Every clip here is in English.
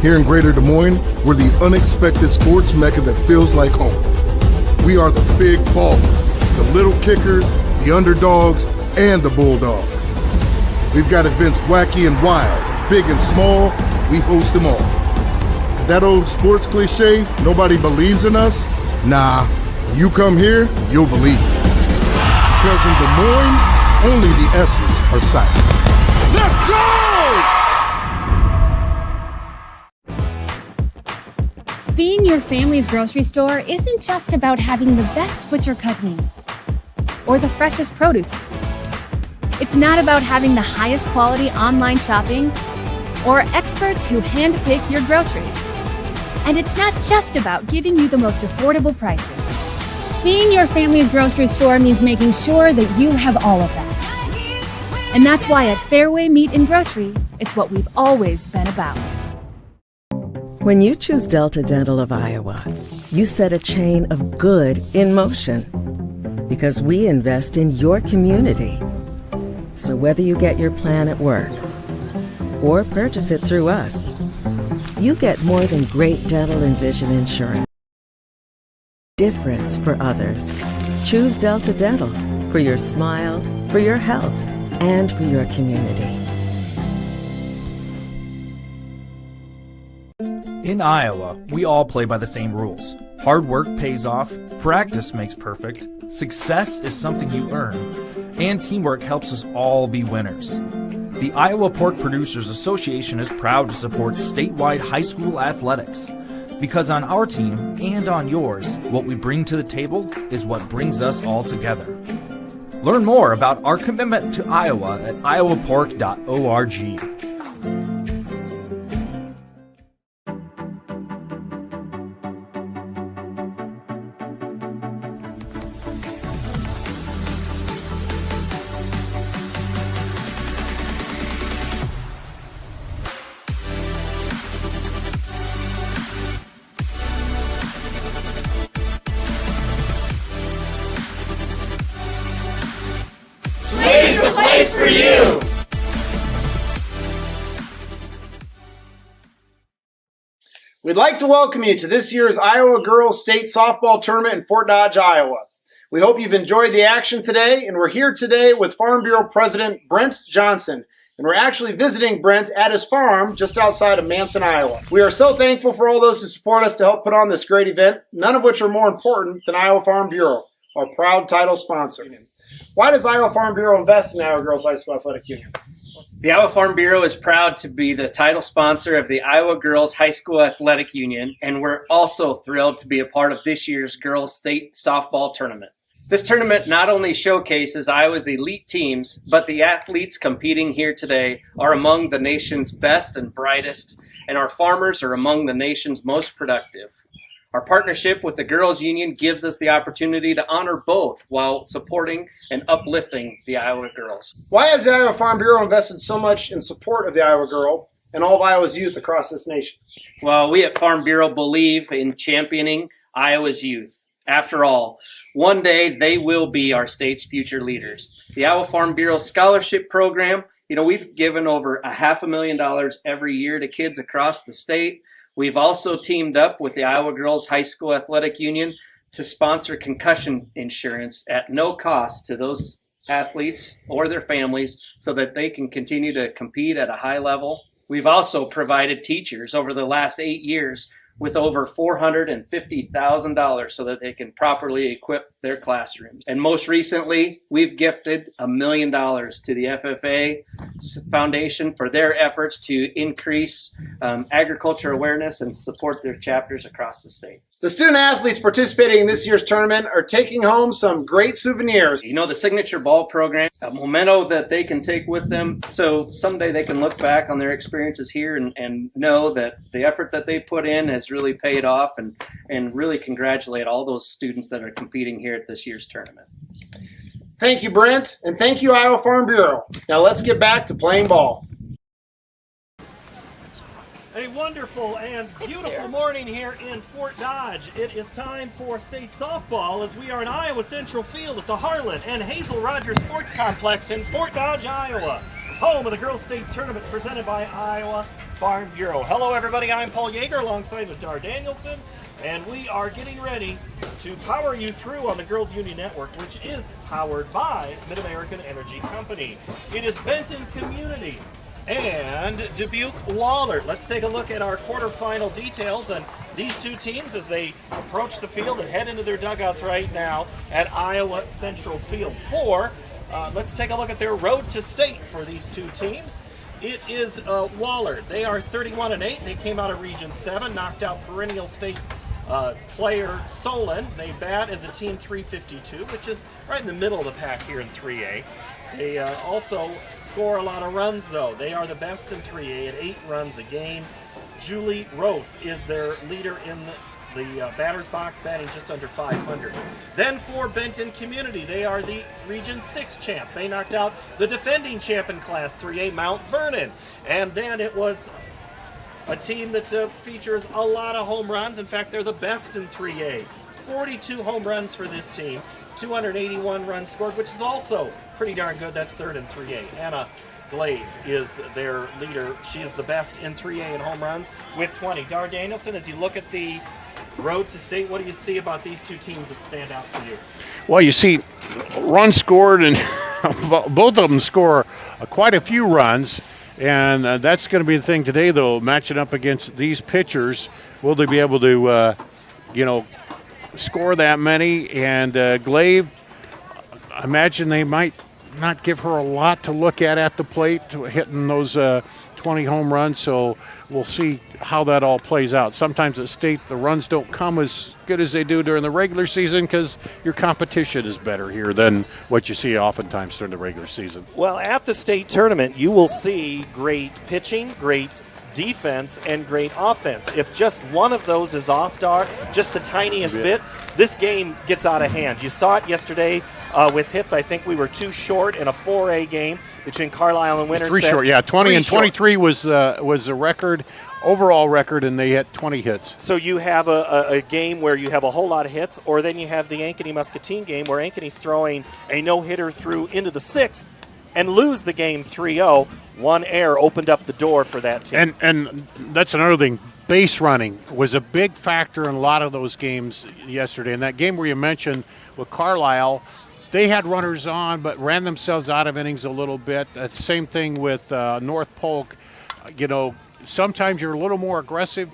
Here in Greater Des Moines, we're the unexpected sports mecca that feels like home. We are the big ballers, the little kickers, the underdogs, and the bulldogs. We've got events wacky and wild, big and small, we host them all. That old sports cliche, nobody believes in us? Nah, when you come here, you'll believe it. Because in Des Moines, only the S's are silent. Let's go! Being your family's grocery store isn't just about having the best butcher cut meat or the freshest produce. It's not about having the highest quality online shopping or experts who handpick your groceries. And it's not just about giving you the most affordable prices. Being your family's grocery store means making sure that you have all of that. And that's why at Fairway Meat and Grocery, it's what we've always been about. When you choose Delta Dental of Iowa, you set a chain of good in motion because we invest in your community. So whether you get your plan at work or purchase it through us, you get more than great dental and vision insurance. Difference for others. Choose Delta Dental for your smile, for your health, and for your community. In Iowa, we all play by the same rules. Hard work pays off, practice makes perfect, success is something you earn, and teamwork helps us all be winners. The Iowa Pork Producers Association is proud to support statewide high school athletics. Because on our team and on yours, what we bring to the table is what brings us all together. Learn more about our commitment to Iowa at iowapork.org. For you. We'd like to welcome you to this year's Iowa Girls State Softball Tournament in Fort Dodge, Iowa. We hope you've enjoyed the action today, and we're here today with Farm Bureau President Brent Johnson. And we're actually visiting Brent at his farm just outside of Manson, Iowa. We are so thankful for all those who support us to help put on this great event, none of which are more important than Iowa Farm Bureau, our proud title sponsor. Why does Iowa Farm Bureau invest in Iowa Girls High School Athletic Union? The Iowa Farm Bureau is proud to be the title sponsor of the Iowa Girls High School Athletic Union, and we're also thrilled to be a part of this year's Girls State Softball Tournament. This tournament not only showcases Iowa's elite teams, but the athletes competing here today are among the nation's best and brightest, and our farmers are among the nation's most productive. Our partnership with the Girls Union gives us the opportunity to honor both while supporting and uplifting the Iowa girls. Why has the Iowa Farm Bureau invested so much in support of the Iowa girl and all of Iowa's youth across this nation? Well, we at Farm Bureau believe in championing Iowa's youth. After all, one day they will be our state's future leaders. The Iowa Farm Bureau Scholarship Program, we've given over $500,000 every year to kids across the state. We've also teamed up with the Iowa Girls High School Athletic Union to sponsor concussion insurance at no cost to those athletes or their families so that they can continue to compete at a high level. We've also provided teachers over the last 8 years with over $450,000 so that they can properly equip their classrooms. And most recently, we've gifted $1 million to the FFA Foundation for their efforts to increase agriculture awareness and support their chapters across the state. The student athletes participating in this year's tournament are taking home some great souvenirs. The signature ball program, a memento that they can take with them so someday they can look back on their experiences here and know that the effort that they put in has really paid off, and really congratulate all those students that are competing here at this year's tournament. Thank you, Brent, and thank you, Iowa Farm Bureau. Now let's get back to playing ball. A wonderful and beautiful morning here in Fort Dodge. It is time for state softball as we are in Iowa Central Field at the Harlan and Hazel Rogers Sports Complex in Fort Dodge, Iowa. home of the Girls State Tournament presented by Iowa Farm Bureau. Hello, everybody. I'm Paul Yeager alongside with Dar Danielson, and we are getting ready to power you through on the Girls Union Network, which is powered by Mid-American Energy Company. It is Benton Community and Dubuque Wahlert. Let's take a look at our quarterfinal details and these two teams as they approach the field and head into their dugouts right now at Iowa Central Field 4. Let's take a look at their road to state for these two teams. It is Wahlert. They are 31-8. They came out of Region 7, knocked out perennial state player Solon. They bat as a team 352, which is right in the middle of the pack here in 3A. They also score a lot of runs, though. They are the best in 3A at 8 runs a game. Julie Roth is their leader in the batter's box, batting just under 500. Then for Benton Community, they are the Region 6 champ. They knocked out the defending champ in Class 3A, Mount Vernon. And then it was a team that features a lot of home runs. In fact, they're the best in 3A. 42 home runs for this team, 281 runs scored, which is also pretty darn good. That's third in 3A. Anna Glaive is their leader. She is the best in 3A in home runs with 20. Dar Danielson, as you look at the road to state, what do you see about these two teams that stand out to you? Well, you see runs scored, and both of them score quite a few runs, and that's going to be the thing today, though, matching up against these pitchers. Will they be able to, score that many? And Glaive, I imagine they might not give her a lot to look at the plate, hitting those 20 home runs, so we'll see how that all plays out. Sometimes at state, the runs don't come as good as they do during the regular season because your competition is better here than what you see oftentimes during the regular season. Well, at the state tournament, you will see great pitching, great defense, and great offense. If just one of those is off, Dar, just the tiniest bit, this game gets out of hand. You saw it yesterday with hits. I think we were too short in a 4A game between Carlisle and Winterset. 3 short, yeah. 20 and 23 was the record, overall record, and they hit 20 hits. So you have a game where you have a whole lot of hits, or then you have the Ankeny-Muscatine game where Ankeny's throwing a no-hitter through into the 6th and lose the game 3-0. One error opened up the door for that team. And that's another thing. Base running was a big factor in a lot of those games yesterday. In that game where you mentioned with Carlisle, they had runners on but ran themselves out of innings a little bit. Same thing with North Polk. Sometimes you're a little more aggressive,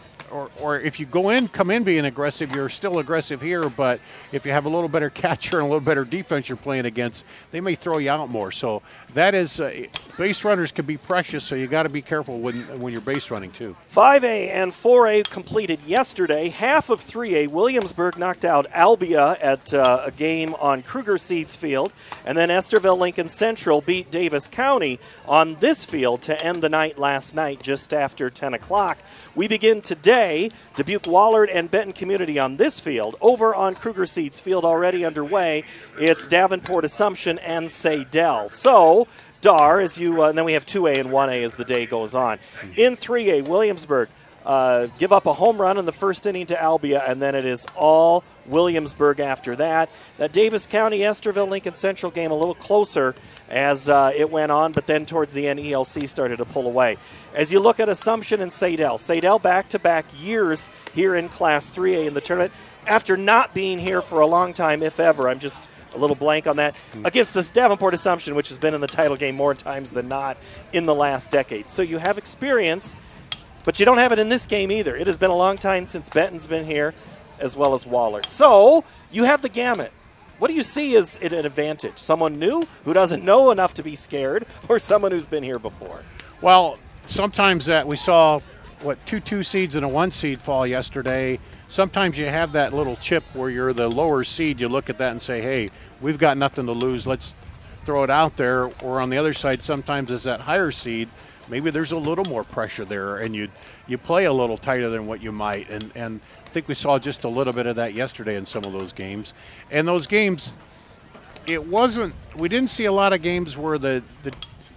or if you come in being aggressive, you're still aggressive here, but if you have a little better catcher and a little better defense you're playing against, they may throw you out more. So that is, base runners can be precious, so you got to be careful when you're base running too. 5A and 4A completed yesterday. Half of 3A, Williamsburg knocked out Albia at a game on Kruger Seeds Field, and then Esterville Lincoln Central beat Davis County on this field to end the night last night just after 10 o'clock. We begin today, Dubuque Wahlert and Benton Community on this field. Over on Kruger Seeds Field already underway, it's Davenport Assumption and Saydell. So, Dar, and then we have 2A and 1A as the day goes on. In 3A, Williamsburg give up a home run in the first inning to Albia, and then it is all Williamsburg after that. That Davis County Esterville Lincoln Central game a little closer as it went on, but then towards the end, ELC started to pull away. As you look at Assumption and Saydell back-to-back years here in Class 3A in the tournament, after not being here for a long time, if ever. I'm just a little blank on that. Against this Davenport Assumption, which has been in the title game more times than not in the last decade. So you have experience, but you don't have it in this game either. It has been a long time since Benton's been here, as well as Wahlert. So you have the gamut. What do you see as an advantage? Someone new who doesn't know enough to be scared, or someone who's been here before? Well, sometimes that we saw, two seeds and a 1 seed fall yesterday. Sometimes you have that little chip where you're the lower seed. You look at that and say, hey, we've got nothing to lose. Let's throw it out there. Or on the other side, sometimes as that higher seed, maybe there's a little more pressure there, and you play a little tighter than what you might. And I think we saw just a little bit of that yesterday in some of those games. And those games, we didn't see a lot of games where the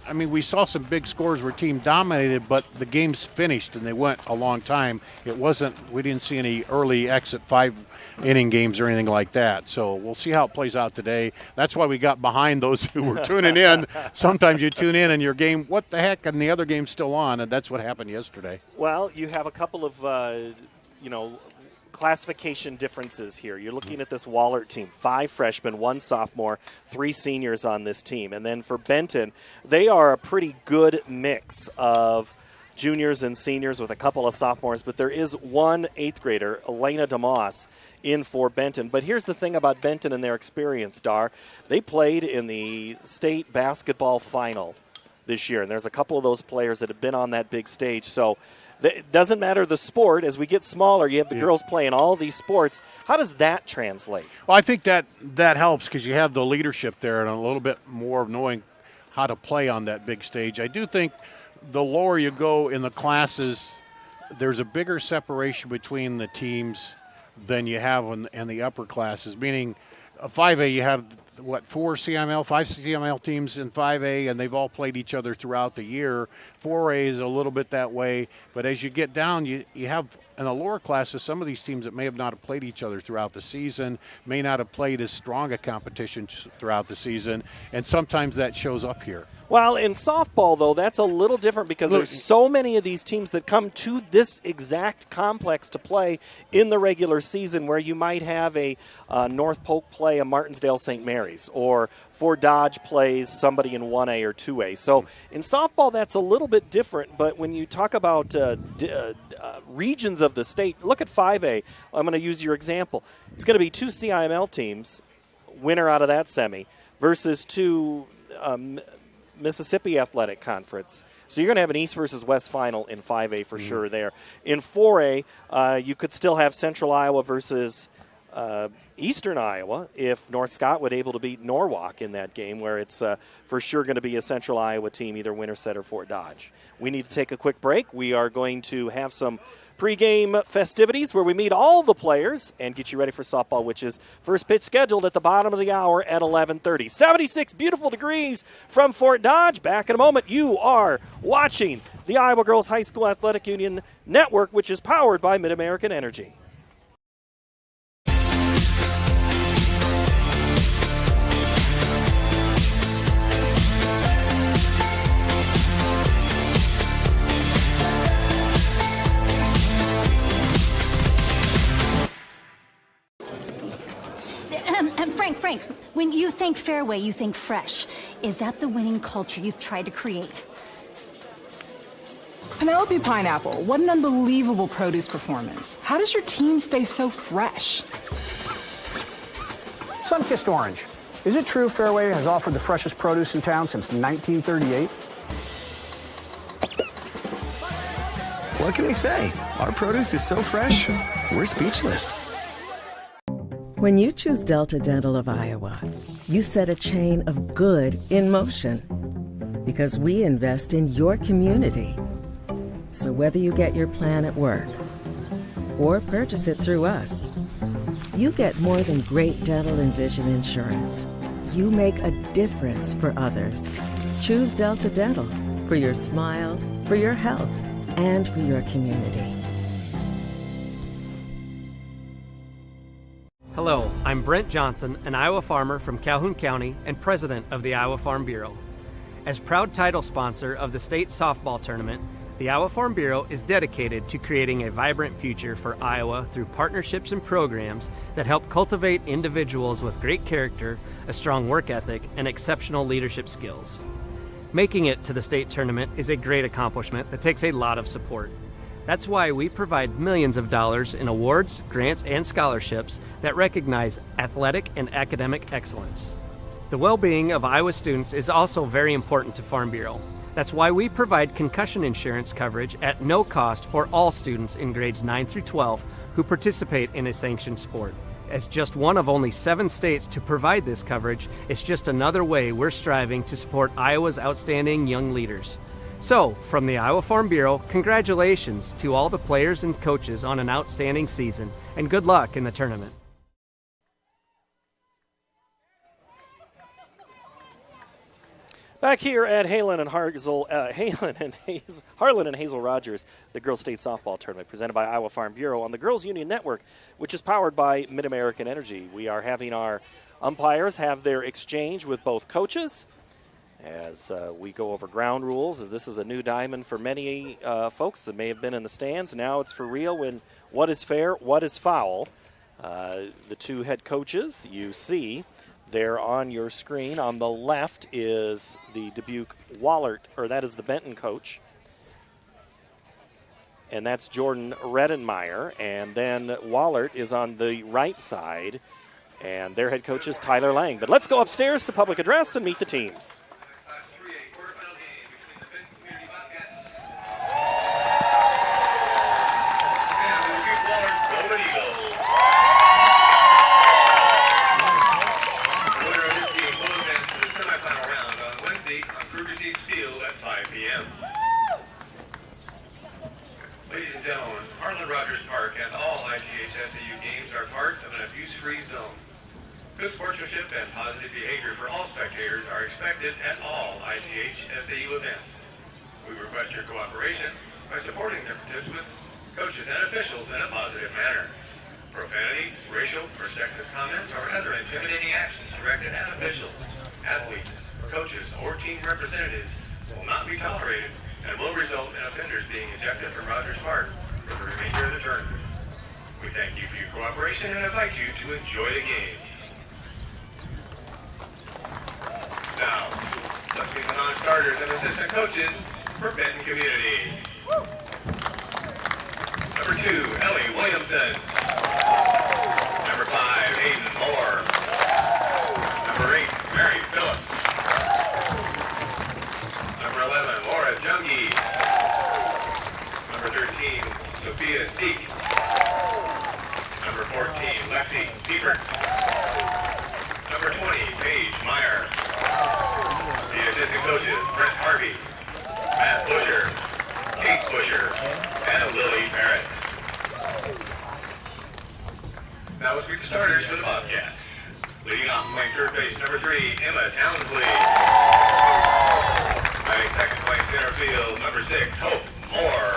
I mean, we saw some big scores where team dominated, but the games finished and they went a long time. We didn't see any early exit 5-inning games or anything like that. So we'll see how it plays out today. That's why we got behind those who were tuning in. Sometimes you tune in and your game, what the heck, and the other game's still on, and that's what happened yesterday. Well, you have a couple of, classification differences here. You're looking at this Wahlert team, 5 freshmen, 1 sophomore, 3 seniors on this team. And then for Benton, they are a pretty good mix of juniors and seniors with a couple of sophomores, but there is 1 8th grader, Elena DeMoss, in for Benton. But here's the thing about Benton and their experience, Dar. They played in the state basketball final this year, and there's a couple of those players that have been on that big stage. So it doesn't matter the sport. As we get smaller, you have the girls playing all these sports. How does that translate? Well, I think that helps because you have the leadership there and a little bit more of knowing how to play on that big stage. I do think the lower you go in the classes, there's a bigger separation between the teams than you have in the upper classes, meaning 5A you have, 5 CML teams in 5A, and they've all played each other throughout the year. 4A is a little bit that way, but as you get down, you have in the lower classes some of these teams that may have not have played each other throughout the season, may not have played as strong a competition throughout the season, and sometimes that shows up here. Well, in softball, though, that's a little different because there's so many of these teams that come to this exact complex to play in the regular season, where you might have a North Polk play a Martinsdale St. Mary's, or Fort Dodge plays somebody in 1A or 2A. So in softball, that's a little bit different, but when you talk about regions of the state, look at 5A. I'm going to use your example. It's going to be 2 CIML teams, winner out of that semi, versus 2 Mississippi Athletic Conference. So you're going to have an East versus West final in 5A for sure there. In 4A, you could still have Central Iowa versus Eastern Iowa if North Scott would able to beat Norwalk in that game, where it's for sure going to be a Central Iowa team, either Winterset or Fort Dodge. We need to take a quick break. We are going to have some pregame festivities where we meet all the players and get you ready for softball, which is first pitch scheduled at the bottom of the hour at 11:30. 76 beautiful degrees from Fort Dodge. Back in a moment. You are watching the Iowa Girls High School Athletic Union Network, which is powered by Mid-American Energy. Frank, when you think Fairway, you think fresh. Is that the winning culture you've tried to create? Penelope Pineapple, what an unbelievable produce performance. How does your team stay so fresh? Sunkissed Orange. Is it true Fairway has offered the freshest produce in town since 1938? What can we say? Our produce is so fresh, we're speechless. When you choose Delta Dental of Iowa, you set a chain of good in motion because we invest in your community. So whether you get your plan at work or purchase it through us, you get more than great dental and vision insurance. You make a difference for others. Choose Delta Dental for your smile, for your health, and for your community. Hello, I'm Brent Johnson, an Iowa farmer from Calhoun County and president of the Iowa Farm Bureau. As proud title sponsor of the state softball tournament, the Iowa Farm Bureau is dedicated to creating a vibrant future for Iowa through partnerships and programs that help cultivate individuals with great character, a strong work ethic, and exceptional leadership skills. Making it to the state tournament is a great accomplishment that takes a lot of support. That's why we provide millions of dollars in awards, grants, and scholarships that recognize athletic and academic excellence. The well-being of Iowa students is also very important to Farm Bureau. That's why we provide concussion insurance coverage at no cost for all students in grades 9 through 12 who participate in a sanctioned sport. As just one of only 7 states to provide this coverage, it's just another way we're striving to support Iowa's outstanding young leaders. So, from the Iowa Farm Bureau, congratulations to all the players and coaches on an outstanding season, and good luck in the tournament. Back here at Harlan and Hazel Rogers, the Girls State Softball Tournament presented by Iowa Farm Bureau on the Girls Union Network, which is powered by Mid-American Energy. We are having our umpires have their exchange with both coaches as we go over ground rules. As this is a new diamond for many folks that may have been in the stands. Now it's for real when what is fair, what is foul. The two head coaches you see there on your screen. On the left is the Dubuque Wahlert, or that is the Benton coach. And that's Jordan Redenmeyer. And then Wahlert is on the right side, and their head coach is Tyler Lang. But let's go upstairs to public address and meet the teams. Ladies and gentlemen, Harlan-Rogers Park and all IGHSAU games are part of an abuse-free zone. Good sportsmanship and positive behavior for all spectators are expected at all IGHSAU events. We request your cooperation by supporting the participants, coaches, and officials in a positive manner. Profanity, racial, or sexist comments or other intimidating actions directed at officials, athletes, coaches, or team representatives will not be tolerated and will result in offenders being ejected from Rogers Park for the remainder of the tournament. We thank you for your cooperation and invite you to enjoy the game. Now, let's meet the non-starters and assistant coaches for Benton Community. Number 2, Ellie Williamson. Number 5, Hayden Moore. Number 8, Mary Phillips. Number 11, Laura Jungie. Number 13, Sophia Seek. Number 14, Lexi Siebert. Number 20, Paige Meyer. The assistant coaches, Brent Harvey, Matt Busher, Kate Busher, and Lily Barrett. Now let's meet the starters for the Bobcats. Leading off playing third base, number 3, Emma Townsley. Batting second playing center field, number 6, Hope Moore.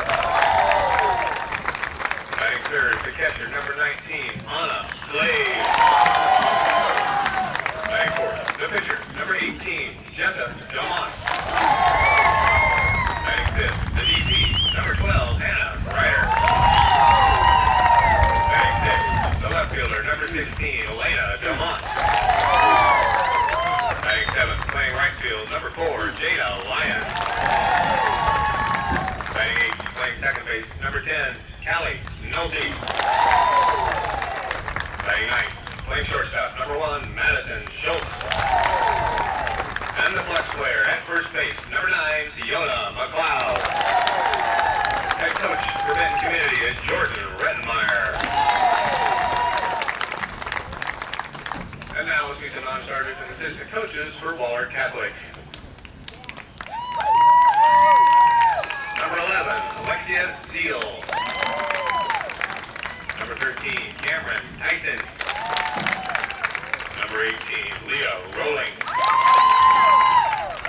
Batting third, the catcher, number 19, Anna Slade. Batting fourth, the pitcher, number 18, Jessa Dumont. Batting fifth, the DP, number 12, Hannah Ryder. Batting sixth, the left fielder, number 16, Elena Dumont. Batting seventh, playing right field, number 4, Jada Lyons. Batting eighth, playing second base, number 10, Callie Nolte. Batting ninth, playing shortstop, number 1, Madison Schultz. And the flex player at first base, number 9, Fiona McLeod. Head coach for Benton Community is Jordan Redenmeyer. And now let's meet the non-starters and assistant coaches for Wahlert Catholic. Number 11, Alexia Seal. Number 13, Cameron Tyson. Number 18, Leo Rowling.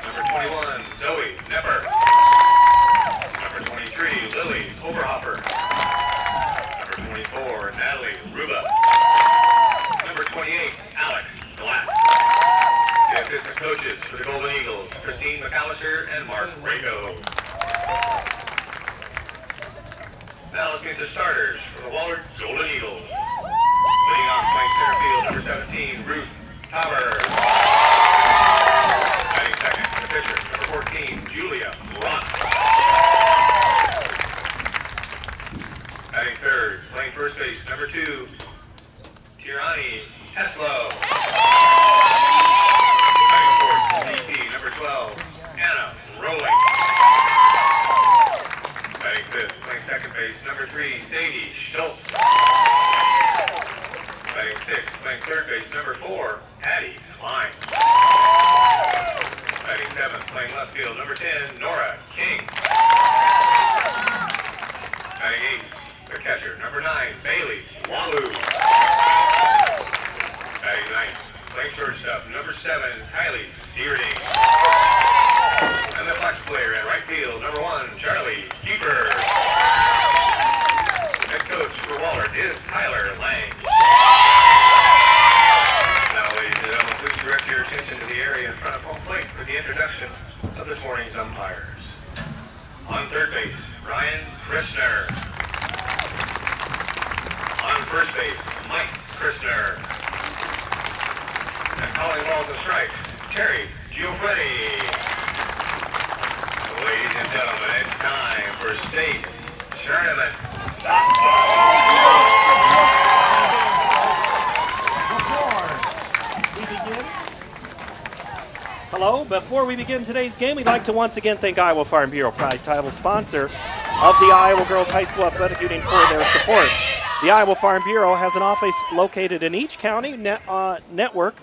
Number 21, Zoe Nepper. Number 23, Lily Overhopper. Number 24, Natalie Ruba. Number 28, Alex Glass. The assistant coaches for the Golden Eagles, Christine McAllister and Mark Rago. Now let's get the starters for the Wahlert Golden Eagles. Leading off playing center field, number 17, Ruth Towers. Batting second, the pitcher, number 14, Julia Rock. Batting third, playing first base, number 2, Tirani Teslo. Batting fourth, DP, number 12, Anna Rowling. Batting fifth, playing second base, number 3, Sadie Schultz. Batting sixth, playing third base, number 4, Addie Klein. Batting seventh, playing left field, number 10, Nora King. Batting eighth, the catcher, number 9, Bailey Walu. Batting ninth, playing shortstop, number 7, Kylie Deerding. Christner. And calling balls and strikes, Terry Giovanni. Ladies and gentlemen, it's time for state tournament softball. Hello. Before we begin today's game, we'd like to once again thank Iowa Farm Bureau, proud title sponsor of the Iowa Girls High School Athletic Union, for their support. The Iowa Farm Bureau has an office located in each county network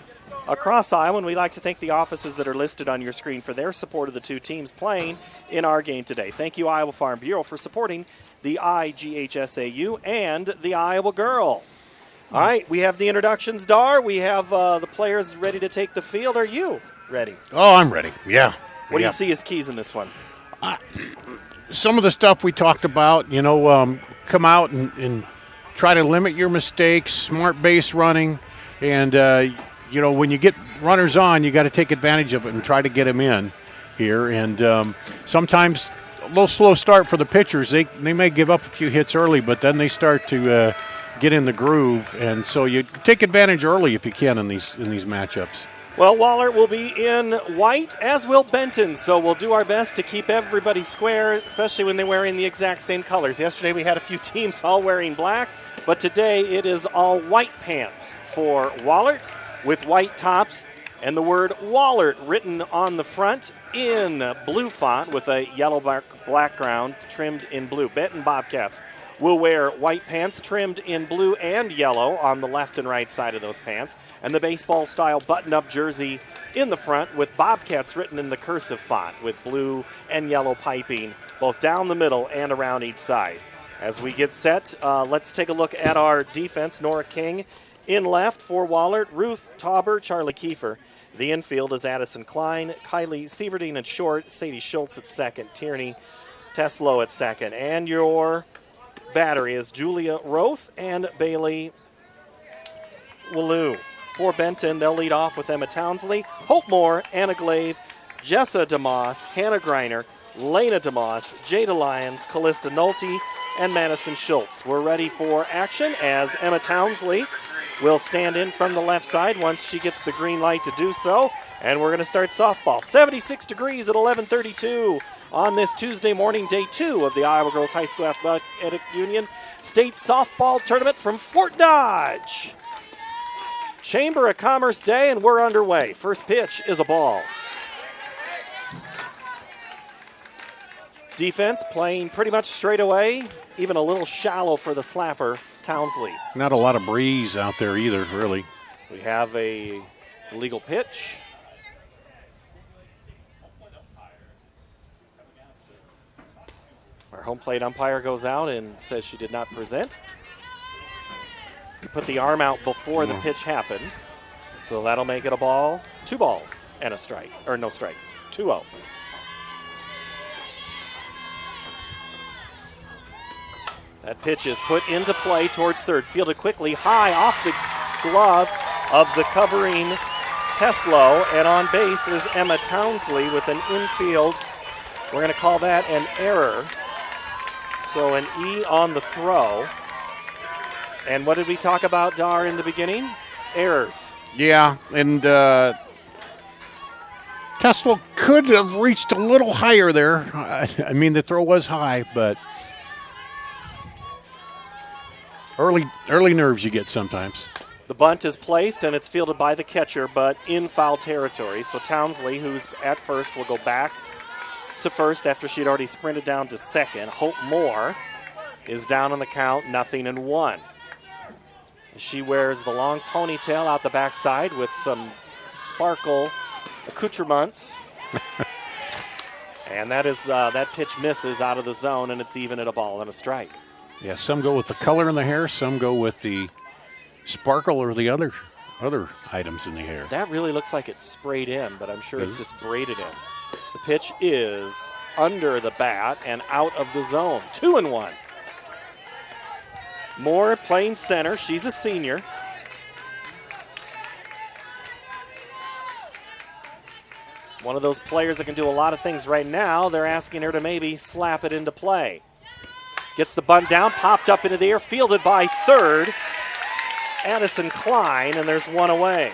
across Iowa, and we'd like to thank the offices that are listed on your screen for their support of the two teams playing in our game today. Thank you, Iowa Farm Bureau, for supporting the IGHSAU and the Iowa Girl. All right, we have the introductions, Dar. We have the players ready to take the field. Are you ready? Oh, I'm ready. Yeah. What do you see as keys in this one? Some of the stuff we talked about, come out and try to limit your mistakes, smart base running, and, when you get runners on, you got to take advantage of it and try to get them in here. And sometimes a little slow start for the pitchers. They may give up a few hits early, but then they start to get in the groove. And so you take advantage early if you can in these matchups. Well, Wahlert will be in white, as will Benton, so we'll do our best to keep everybody square, especially when they're wearing the exact same colors. Yesterday we had a few teams all wearing black, but today it is all white pants for Wahlert with white tops and the word Wahlert written on the front in blue font with a yellow background trimmed in blue. Benton Bobcats will wear white pants trimmed in blue and yellow on the left and right side of those pants, and the baseball-style button-up jersey in the front with Bobcats written in the cursive font with blue and yellow piping both down the middle and around each side. As we get set, let's take a look at our defense. Nora King in left for Wahlert, Ruth Tauber, Charlie Kiefer. The infield is Addison Klein, Kylie Sieverdine at short, Sadie Schultz at second, Tierney Teslow at second, and your battery is Julia Roth and Bailey Wallou. For Benton, they'll lead off with Emma Townsley, Hope Moore, Anna Glave, Jessa DeMoss, Hannah Greiner, Lena DeMoss, Jada Lyons, Callista Nolte, and Madison Schultz. We're ready for action as Emma Townsley will stand in from the left side once she gets the green light to do so. And we're going to start softball. 76 degrees at 11:32 on this Tuesday morning, day 2 of the Iowa Girls High School Athletic Union State Softball Tournament from Fort Dodge. Chamber of Commerce Day, and we're underway. First pitch is a ball. Defense playing pretty much straight away, even a little shallow for the slapper, Townsley. Not a lot of breeze out there either, really. We have a legal pitch. Our home plate umpire goes out and says she did not present. He put the arm out before the pitch happened, so that'll make it a ball. 2 balls and a strike, or no strikes, 2-0. That pitch is put into play towards third, fielded quickly, high off the glove of the covering Teslow, and on base is Emma Townsley with an infield. We're going to call that an error. So an E on the throw. And what did we talk about, Dar, in the beginning? Errors. Yeah, and Teslow could have reached a little higher there. I mean, the throw was high, but early nerves you get sometimes. The bunt is placed, and it's fielded by the catcher, but in foul territory. So Townsley, who's at first, will go back to first after she'd already sprinted down to second. Hope Moore is down on the count, 0-1. She wears the long ponytail out the backside with some sparkle accoutrements. And that pitch misses out of the zone, and it's even at a ball and a strike. Yeah, some go with the color in the hair, some go with the sparkle or the other items in the hair. That really looks like it's sprayed in, but I'm sure it's just braided in. The pitch is under the bat and out of the zone. 2-1. Moore playing center. She's a senior. One of those players that can do a lot of things right now. They're asking her to maybe slap it into play. Gets the bunt down, popped up into the air, fielded by third. Addison Klein, and there's one away.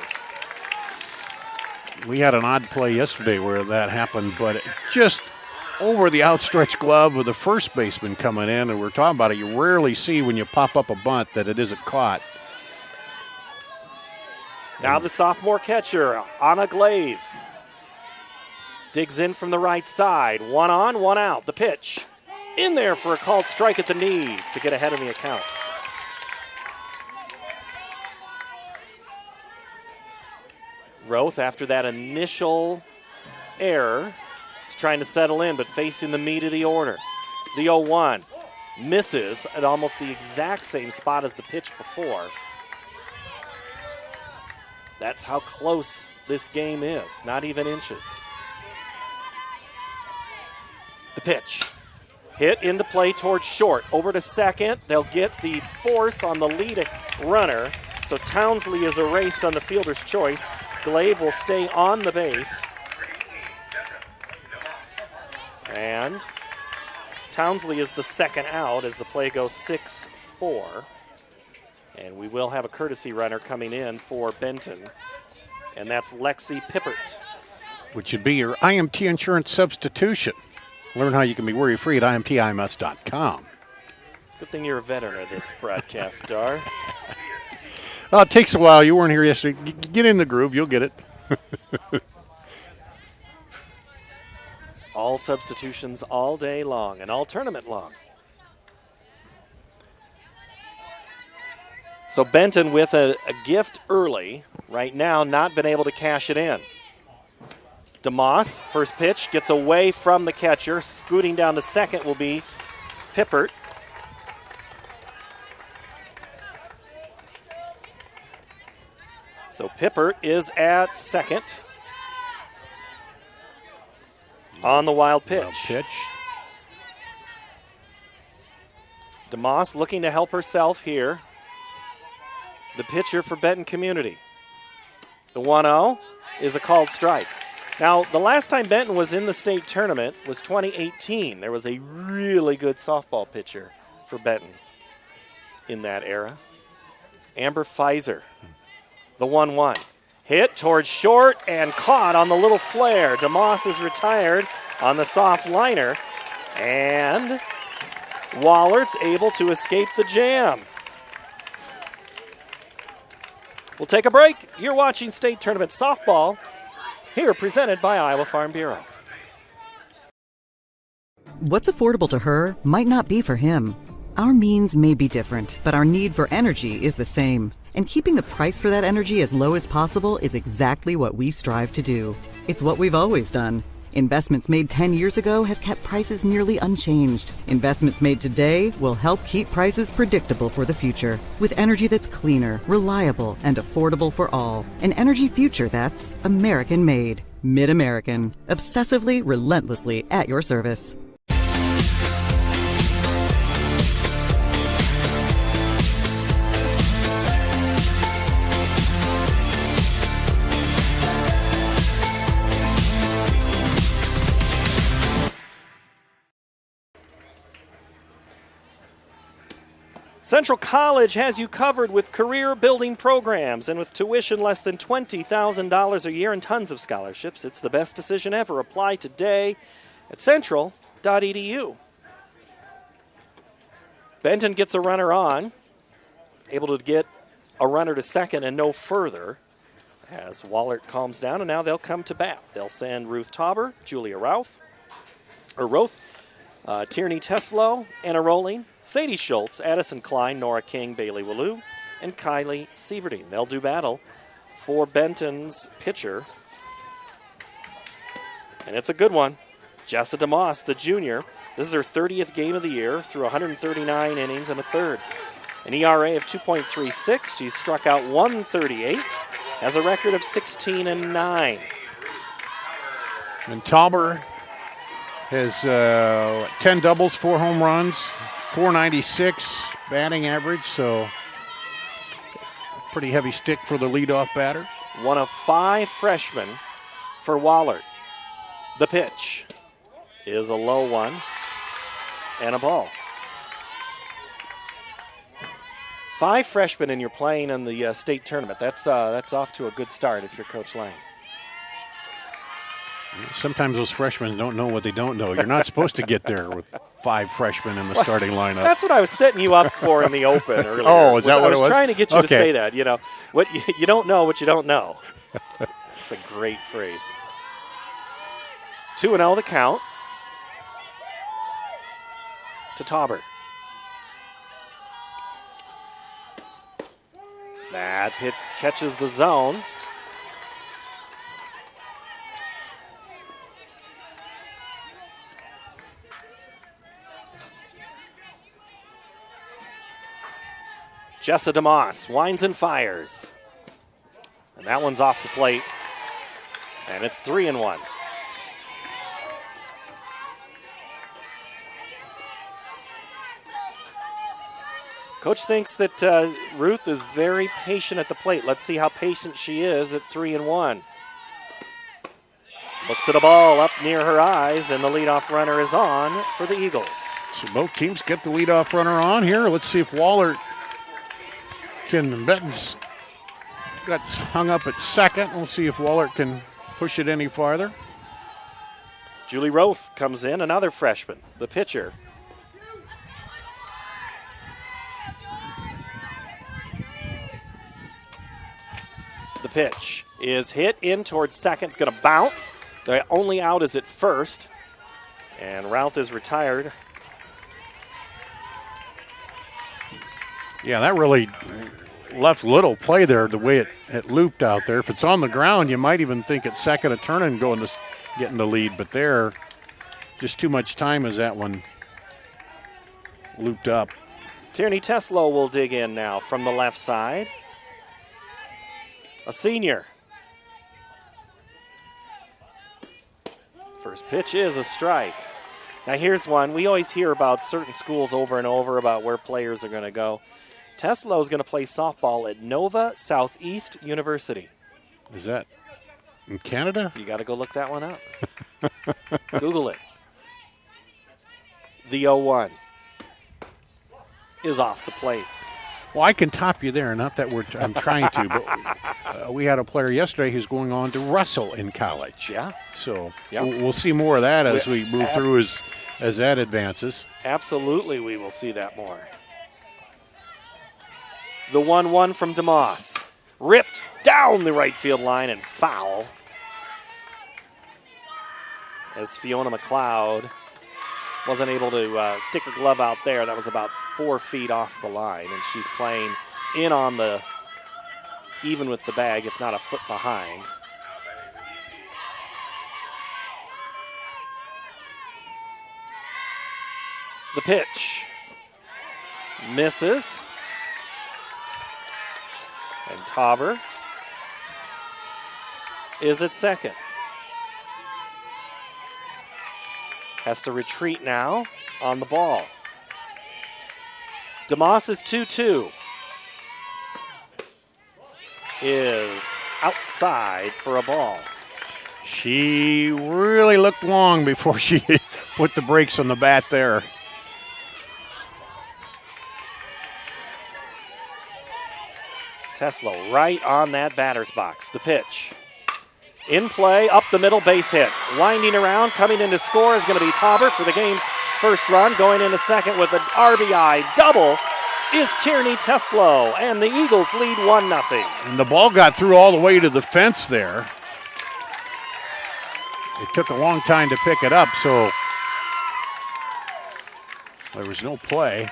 We had an odd play yesterday where that happened, but just over the outstretched glove with the first baseman coming in, and we're talking about it. You rarely see when you pop up a bunt that it isn't caught. Now the sophomore catcher, Anna Glaive. Digs in from the right side. One on, one out. The pitch. In there for a called strike at the knees to get ahead in the account. Roth, after that initial error, is trying to settle in, but facing the meat of the order. The 0-1 misses at almost the exact same spot as the pitch before. That's how close this game is, not even inches. The pitch. Hit into play towards short. Over to second. They'll get the force on the lead runner. So Townsley is erased on the fielder's choice. Glaive will stay on the base. And Townsley is the second out as the play goes 6-4. And we will have a courtesy runner coming in for Benton. And that's Lexi Pippert. Which should be your IMT insurance substitution. Learn how you can be worry-free at IMTIMS.com. It's a good thing you're a veteran of this broadcast, Dar. Well, it takes a while. You weren't here yesterday. Get in the groove. You'll get it. All substitutions all day long and all tournament long. So Benton with a gift early. Right now, not been able to cash it in. DeMoss, first pitch, gets away from the catcher. Scooting down to second will be Pippert. So Pippert is at second on the wild pitch. DeMoss looking to help herself here. The pitcher for Benton Community. The 1-0 is a called strike. Now, the last time Benton was in the state tournament was 2018. There was a really good softball pitcher for Benton in that era. Amber Pfizer. The 1-1. Hit towards short and caught on the little flare. DeMoss is retired on the soft liner. And Wahlert's able to escape the jam. We'll take a break. You're watching State Tournament Softball, here presented by Iowa Farm Bureau. What's affordable to her might not be for him. Our means may be different, but our need for energy is the same. And keeping the price for that energy as low as possible is exactly what we strive to do. It's what we've always done. Investments made 10 years ago have kept prices nearly unchanged. Investments made today will help keep prices predictable for the future. With energy that's cleaner, reliable, and affordable for all. An energy future that's American-made. Mid-American. Obsessively, relentlessly at your service. Central College has you covered with career-building programs, and with tuition less than $20,000 a year and tons of scholarships, it's the best decision ever. Apply today at central.edu. Benton gets a runner on, able to get a runner to second and no further as Wahlert calms down, and now they'll come to bat. They'll send Ruth Tauber, Julia Roth, Tierney Teslow, Anna Rolling, Sadie Schultz, Addison Klein, Nora King, Bailey Wallou, and Kylie Sieverding. They'll do battle for Benton's pitcher. And it's a good one. Jessa DeMoss, the junior. This is her 30th game of the year through 139 innings and a third. An ERA of 2.36. She's struck out 138. Has a record of 16-9. And Tauber has 10 doubles, 4 home runs, 496 batting average, so pretty heavy stick for the leadoff batter. One of 5 freshmen for Wahlert. The pitch is a low one and a ball. 5 freshmen and you're playing in the state tournament. That's off to a good start if you're Coach Lang. Sometimes those freshmen don't know what they don't know. You're not supposed to get there with 5 freshmen in the starting lineup. That's what I was setting you up for in the open earlier. Oh, is that what it was? I was trying to get you to say that. You know, what you don't know what you don't know. It's a great phrase. 2-0 the count to Tauber. That Pitts catches the zone. Jessa DeMoss winds and fires. And that one's off the plate. And it's 3-1. Coach thinks that Ruth is very patient at the plate. Let's see how patient she is at 3-1. Looks at a ball up near her eyes, and the leadoff runner is on for the Eagles. So both teams get the leadoff runner on here. Let's see if Wahlert Benton's got hung up at second. We'll see if Wahlert can push it any farther. Julie Roth comes in, another freshman, the pitcher. The pitch is hit in towards second. It's going to bounce. The only out is at first. And Routh is retired. Yeah, that really left little play there the way it looped out there. If it's on the ground, you might even think it's second a turn and going to getting the lead. But there, just too much time as that one looped up. Tierney Teslo will dig in now from the left side. A senior. First pitch is a strike. Now here's one. We always hear about certain schools over and over about where players are going to go. Teslo is going to play softball at Nova Southeast University. Is that in Canada? You got to go look that one up. Google it. The 0-1 is off the plate. Well, I can top you there. Not that I'm trying to, but we had a player yesterday who's going on to Russell in college. Yeah. So yep. we'll see more of that as we move through as that advances. Absolutely, we will see that more. The 1-1 from DeMoss. Ripped down the right field line and foul. As Fiona McLeod wasn't able to stick her glove out there. That was about 4 feet off the line, and she's playing in on the, even with the bag, if not a foot behind. The pitch misses. And Tauber is at second. Has to retreat now on the ball. DeMoss is 2-2. Is outside for a ball. She really looked long before she put the brakes on the bat there. Teslo right on that batter's box. The pitch. In play, up the middle, base hit. Winding around, coming in to score is going to be Tauber for the game's first run. Going into second with an RBI double is Tierney Teslo, and the Eagles lead 1-0. And the ball got through all the way to the fence there. It took a long time to pick it up, so there was no play.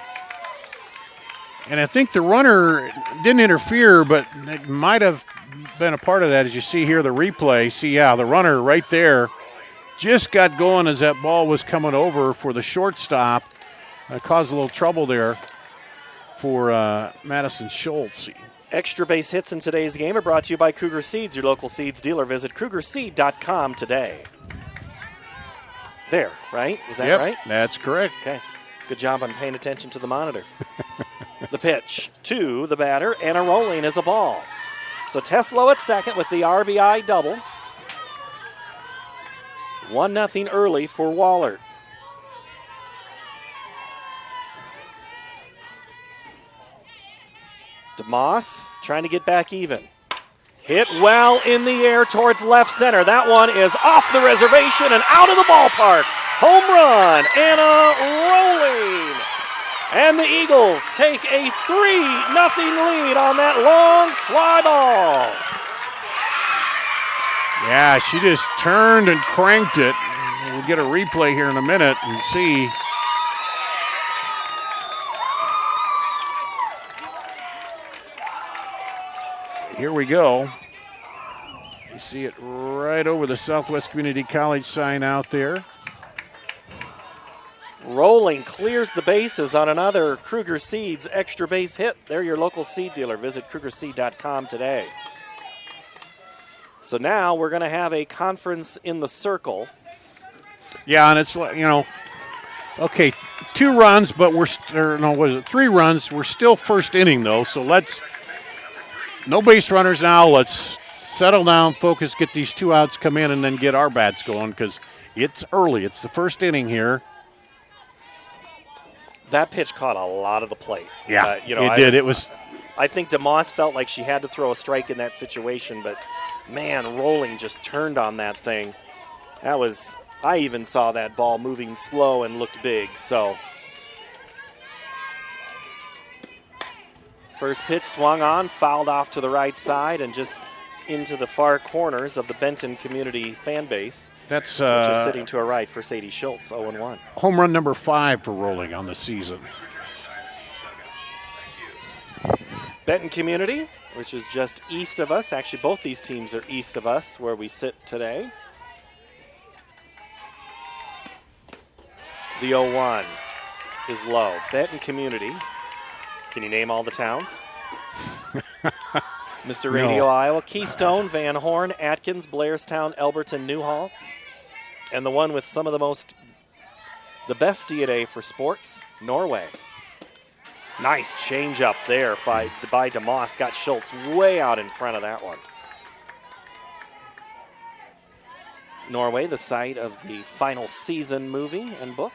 And I think the runner didn't interfere, but it might have been a part of that. As you see here, the replay. See, yeah, the runner right there just got going as that ball was coming over for the shortstop. Caused a little trouble there for Madison Schultz. Extra base hits in today's game are brought to you by Cougar Seeds, your local seeds dealer. Visit cougarseed.com today. There, right? Is that right? That's correct. Okay. Good job on paying attention to the monitor. The pitch to the batter, and a rolling is a ball. So Teslo at second with the RBI double. 1-0 early for Wahlert. Moss trying to get back even. Hit well in the air towards left center. That one is off the reservation and out of the ballpark. Home run, Anna Rolling. And the Eagles take a 3-0 lead on that long fly ball. Yeah, she just turned and cranked it. We'll get a replay here in a minute and see. Here we go. You see it right over the Southwest Community College sign out there. Rolling clears the bases on another Kruger Seeds extra base hit. They're your local seed dealer. Visit KrugerSeed.com today. So now we're going to have a conference in the circle. Yeah, and it's like, okay, 2 runs, but what is it, 3 runs. We're still first inning, though, so no base runners now. Let's settle down, focus, get these 2 outs, come in, and then get our bats going because it's early. It's the first inning here. That pitch caught a lot of the plate. Yeah, it did. I think DeMoss felt like she had to throw a strike in that situation, but, man, Rolling just turned on that thing. I even saw that ball moving slow and looked big, so. First pitch swung on, fouled off to the right side and just into the far corners of the Benton community fan base. That's which is sitting to our right for Sadie Schultz, 0-1. Home run number 5 for Rolling on the season. Benton community, which is just east of us. Actually, both these teams are east of us where we sit today. The 0-1 is low. Benton community. Can you name all the towns? Mr. Radio, No. Iowa, Keystone, Van Horn, Atkins, Blairstown, Elberton, Newhall. And the one with some of the best DNA for sports, Norway. Nice change up there by DeMoss. Got Schultz way out in front of that one. Norway, the site of the final season movie and book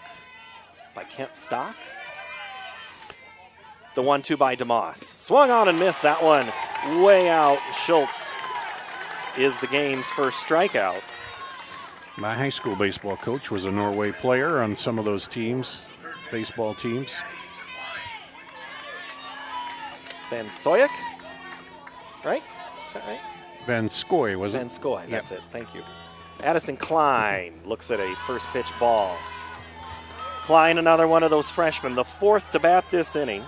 by Kent Stock. The 1-2 by DeMoss. Swung on and missed that one way out. Schultz is the game's first strikeout. My high school baseball coach was a Norway player on some of those teams, baseball teams. Van Soyek, right? Is that right? Van Skoy, was it? Van Skoy, that's it. Thank you. Addison Klein looks at a first pitch ball. Klein, another one of those freshmen, the 4th to bat this inning.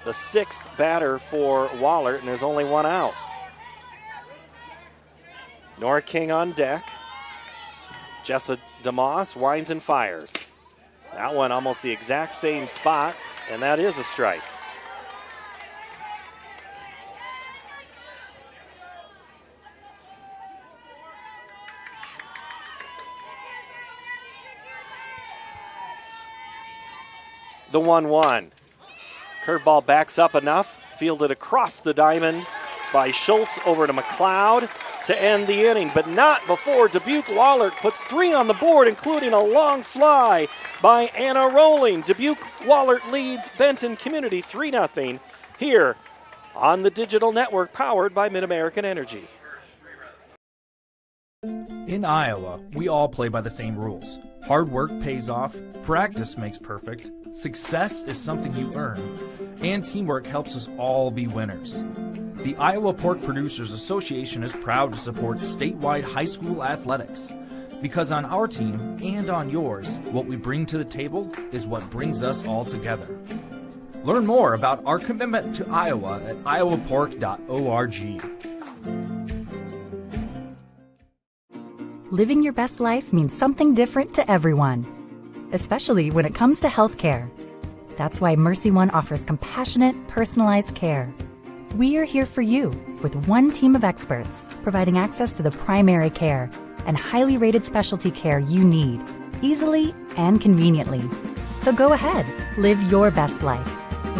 The 6th batter for Wahlert, and there's only 1 out. Nora King on deck. Jessa DeMoss winds and fires. That one almost the exact same spot, and that is a strike. The 1-1. Curveball backs up enough, fielded across the diamond by Schultz over to McLeod to end the inning, but not before Dubuque Wahlert puts 3 on the board, including a long fly by Anna Rolling. Dubuque Wahlert leads Benton Community 3-0 here on the digital network powered by Mid-American Energy. In Iowa, we all play by the same rules. Hard work pays off, practice makes perfect, success is something you earn, and teamwork helps us all be winners. The Iowa Pork Producers Association is proud to support statewide high school athletics. Because on our team and on yours, what we bring to the table is what brings us all together. Learn more about our commitment to Iowa at iowapork.org. Living your best life means something different to everyone, especially when it comes to healthcare. That's why Mercy One offers compassionate, personalized care. We are here for you with one team of experts, providing access to the primary care and highly rated specialty care you need, easily and conveniently. So go ahead, live your best life.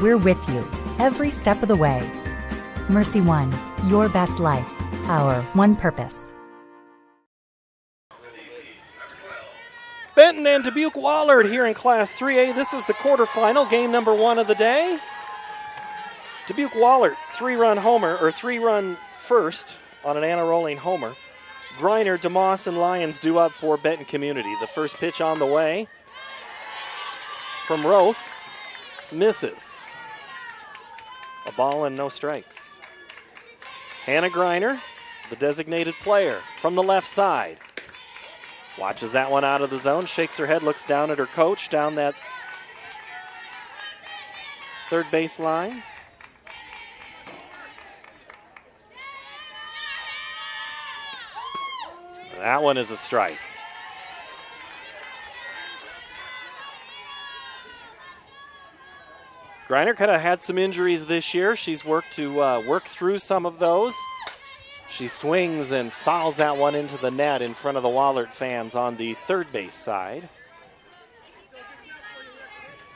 We're with you every step of the way. Mercy One, your best life, our one purpose. Benton and Dubuque Wahlert here in Class 3A. This is the quarterfinal, game number 1 of the day. Dubuque Wahlert, 3-run homer, or 3-run first on an Anna Rolling homer. Griner, DeMoss, and Lyons due up for Benton Community. The first pitch on the way from Roth misses. A ball and no strikes. Hannah Griner, the designated player, from the left side. Watches that one out of the zone, shakes her head, looks down at her coach down that third base line. That one is a strike. Griner kind of had some injuries this year. She's worked to work through some of those. She swings and fouls that one into the net in front of the Wahlert fans on the third base side.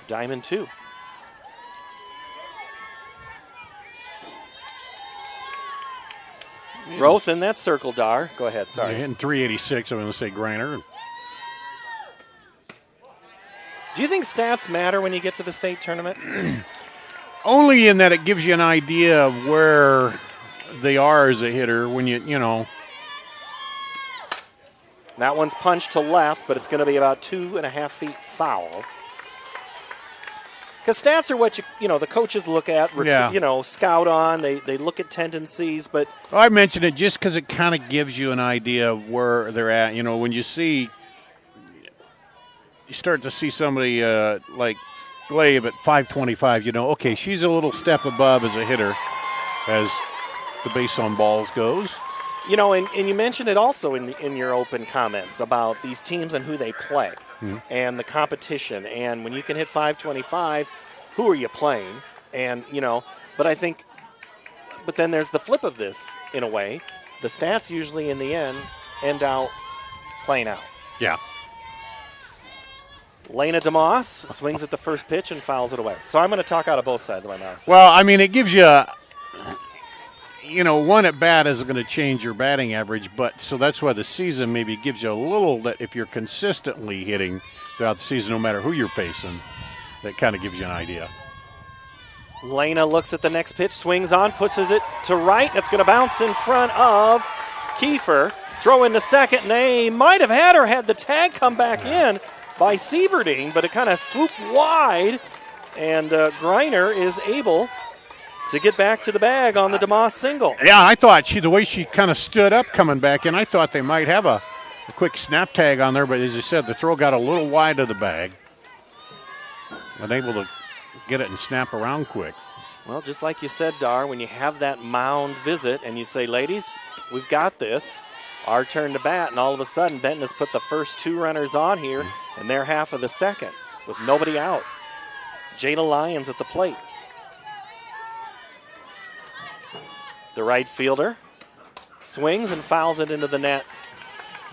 Diamond 2. Roth in that circle, Dar. Go ahead, sorry. Yeah, hitting 386, I'm going to say Griner. Do you think stats matter when you get to the state tournament? Only in that it gives you an idea of where they are as a hitter when you know. That one's punched to left, but it's going to be about 2.5 feet foul. Because stats are what the coaches look at, scout on. They look at tendencies, but I mentioned it just because it kind of gives you an idea of where they're at. You know, when you start to see somebody like Glaive at 525, okay, she's a little step above as a hitter as the base on balls goes. And you mentioned it also in your open comments about these teams and who they play and the competition. And when you can hit 525, who are you playing? And, but then there's the flip of this in a way. The stats usually in the end out playing out. Yeah. Lena DeMoss swings at the first pitch and fouls it away. So I'm going to talk out of both sides of my mouth. Well, I mean, it gives you, one at bat isn't going to change your batting average, but so that's why the season maybe gives you a little that if you're consistently hitting throughout the season, no matter who you're facing, that kind of gives you an idea. Lena looks at the next pitch, swings on, pushes it to right. It's going to bounce in front of Kiefer. Throw into second, and they might have had the tag come back in by Sieverding, but it kind of swooped wide, and Griner is able to get back to the bag on the DeMoss single. Yeah, I thought the way she kind of stood up coming back in, I thought they might have a quick snap tag on there, but as you said, the throw got a little wide of the bag. Unable to get it and snap around quick. Well, just like you said, Dar, when you have that mound visit and you say, ladies, we've got this, our turn to bat, and all of a sudden Benton has put the first 2 runners on here, and they're half of the second with nobody out. Jada Lyons at the plate. The right fielder swings and fouls it into the net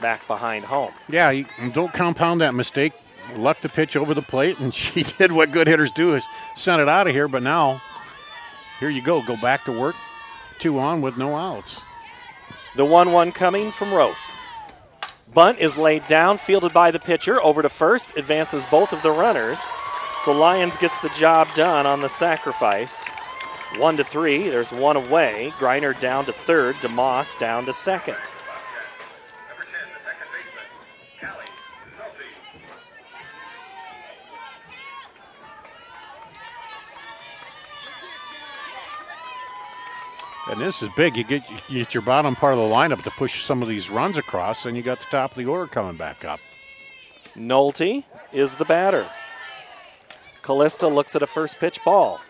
back behind home. Yeah, you don't compound that mistake. Left the pitch over the plate, and she did what good hitters do is send it out of here, but now here you go back to work, 2 on with no outs. The 1-1 coming from Roth. Bunt is laid down, fielded by the pitcher, over to first, advances both of the runners. So Lyons gets the job done on the sacrifice. 1-3, there's 1 away. Griner down to third, DeMoss down to second. And this is big. You get your bottom part of the lineup to push some of these runs across, and you got the top of the order coming back up. Nolte is the batter. Callista looks at a first pitch ball.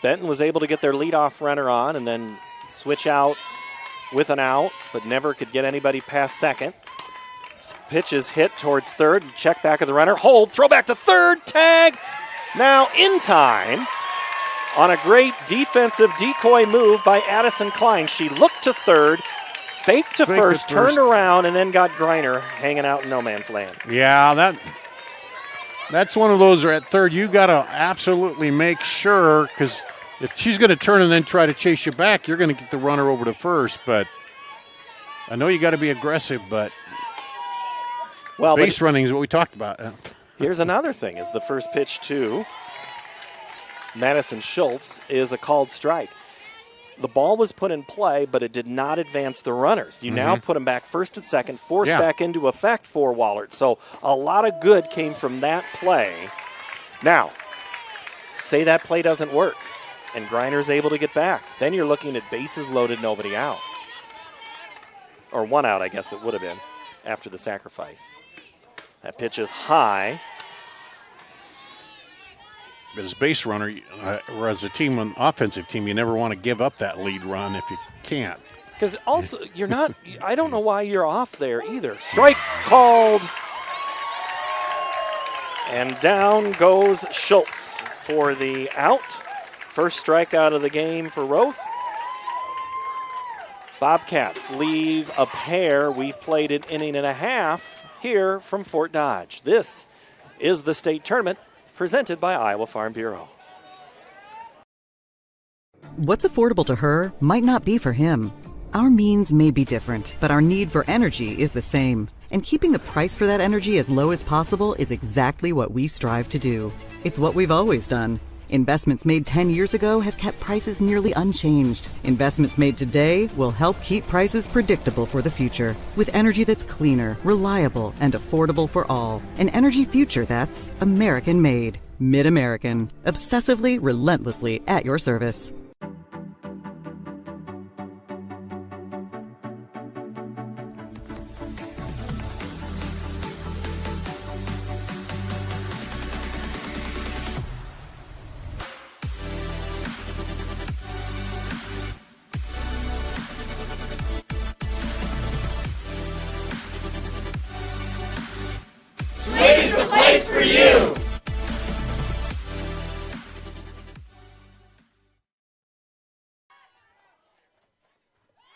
Benton was able to get their leadoff runner on and then switch out with an out, but never could get anybody past second. Pitch is hit towards third. Check back of the runner. Hold. Throw back to third. Tag. Now in time on a great defensive decoy move by Addison Klein. She looked to third, faked to first, turned around, and then got Griner hanging out in no man's land. Yeah, that's one of those at third. You got to absolutely make sure, because if she's going to turn and then try to chase you back, you're going to get the runner over to first. But I know you got to be aggressive, but base running is what we talked about. Here's another thing, is the first pitch to Madison Schultz is a called strike. The ball was put in play, but it did not advance the runners. You now put them back first and second, force back into effect for Wahlert. So a lot of good came from that play. Now, say that play doesn't work, and Griner's able to get back. Then you're looking at bases loaded, nobody out. Or one out, I guess it would have been, after the sacrifice. That pitch is high. As a base runner, or as a team, an offensive team, you never want to give up that lead run if you can't. Because also, you're not, I don't know why you're off there either. Strike called. And down goes Schultz for the out. First strikeout of the game for Roth. Bobcats leave a pair. We've played an inning and a half here from Fort Dodge. This is the state tournament presented by Iowa Farm Bureau. What's affordable to her might not be for him. Our means may be different, but our need for energy is the same. And keeping the price for that energy as low as possible is exactly what we strive to do. It's what we've always done. Investments made 10 years ago have kept prices nearly unchanged. Investments made today will help keep prices predictable for the future. With energy that's cleaner, reliable, and affordable for all. An energy future that's American-made. Mid-American. Obsessively, relentlessly at your service. Ladies, the place for you!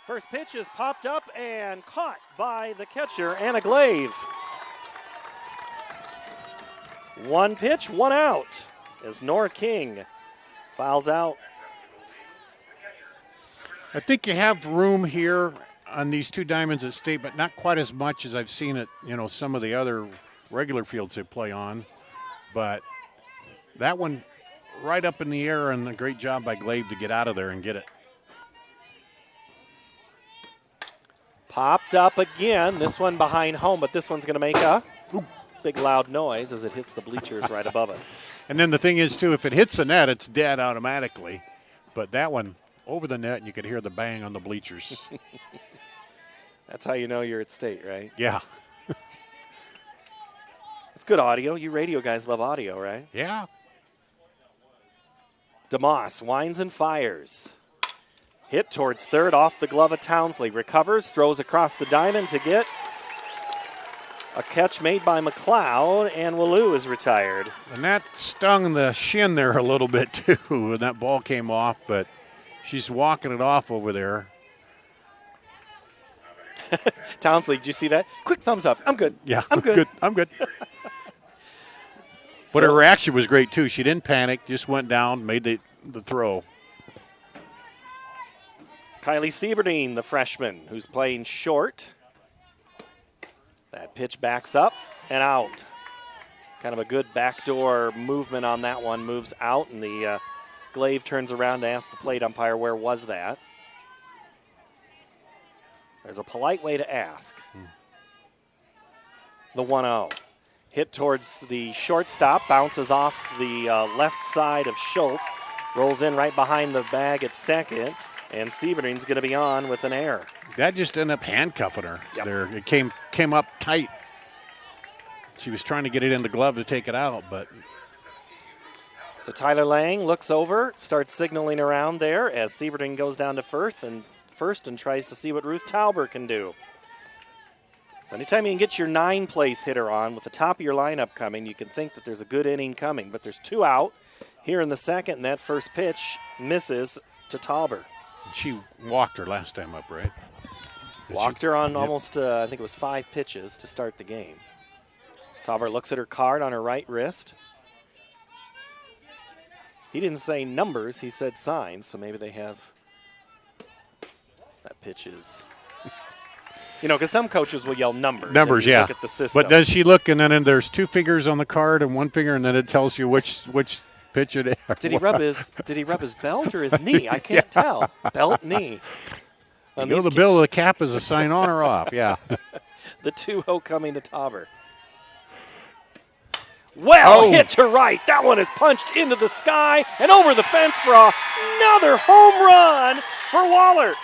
First pitch is popped up and caught by the catcher, Anna Glaive. One pitch, one out as Nora King fouls out. I think you have room here on these two diamonds at State, but not quite as much as I've seen at, some of the other regular fields they play on. But that one right up in the air, and a great job by Glaive to get out of there and get it. Popped up again. This one behind home, but this one's going to make a big loud noise as it hits the bleachers right above us. And then the thing is, too, if it hits the net, it's dead automatically. But that one over the net, and you could hear the bang on the bleachers. That's how you know you're at State, right? Yeah. It's good audio. You radio guys love audio, right? Yeah. DeMoss winds and fires. Hit towards third off the glove of Townsley. Recovers, throws across the diamond to get a catch made by McLeod, and Wallou is retired. And that stung the shin there a little bit, too, when that ball came off, but she's walking it off over there. Townsley, did you see that? Quick thumbs up. I'm good. Yeah, I'm good. I'm good. But her reaction was great, too. She didn't panic, just went down, made the throw. Kylie Sieverdeen, the freshman, who's playing short. That pitch backs up and out. Kind of a good backdoor movement on that one. Moves out, and the Glaive turns around to ask the plate umpire, where was that? There's a polite way to ask. The 1-0. Hit towards the shortstop, bounces off the left side of Schultz, rolls in right behind the bag at second, and Sieverdeen's going to be on with an error. That just ended up handcuffing her there. It came up tight. She was trying to get it in the glove to take it out, but. So Tyler Lang looks over, starts signaling around there as Sieverdeen goes down to first and tries to see what Ruth Tauber can do. So anytime you can get your 9-place hitter on with the top of your lineup coming, you can think that there's a good inning coming. But there's 2 out here in the second, and that first pitch misses to Tauber. She walked her last time up, right? Walked her on almost, I think it was 5 pitches to start the game. Tauber looks at her card on her right wrist. He didn't say numbers, he said signs, so maybe they have. That pitch is You know, because some coaches will yell numbers. Numbers, and yeah. Look at the system. But does she look, and then there's 2 fingers on the card and 1 finger, and then it tells you which pitch it is? Did he rub his belt or his knee? I can't tell. Belt, knee. You know the bill of the cap is a sign on or off, yeah. The 2-0 coming to Tauber. Well, hit to right. That one is punched into the sky and over the fence for another home run for Wahlert.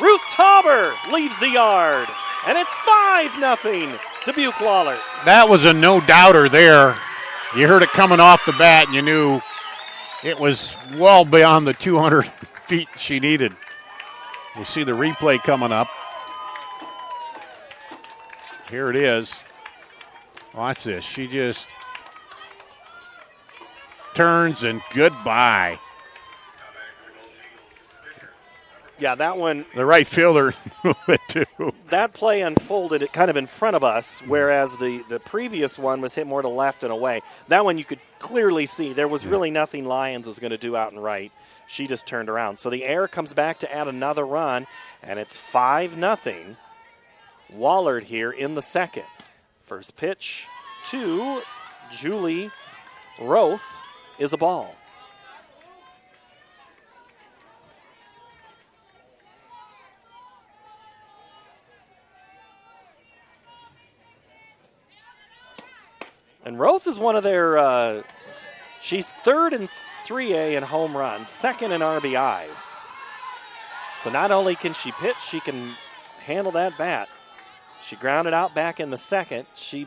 Ruth Tauber leaves the yard, and it's 5-0 Dubuque Wahlert. That was a no-doubter there. You heard it coming off the bat, and you knew it was well beyond the 200 feet she needed. We'll see the replay coming up. Here it is. Watch this. She just turns and goodbye. Yeah, that one. The right fielder too. That play unfolded kind of in front of us, whereas the previous one was hit more to left and away. That one you could clearly see there was really nothing Lyons was going to do out and right. She just turned around. So the air comes back to add another run, and it's 5-0. Wahlert here in the second. First pitch to Julie Roth is a ball. And Roth is one of their, she's third in 3A in home runs, second in RBIs. So not only can she pitch, she can handle that bat. She grounded out back in the second. She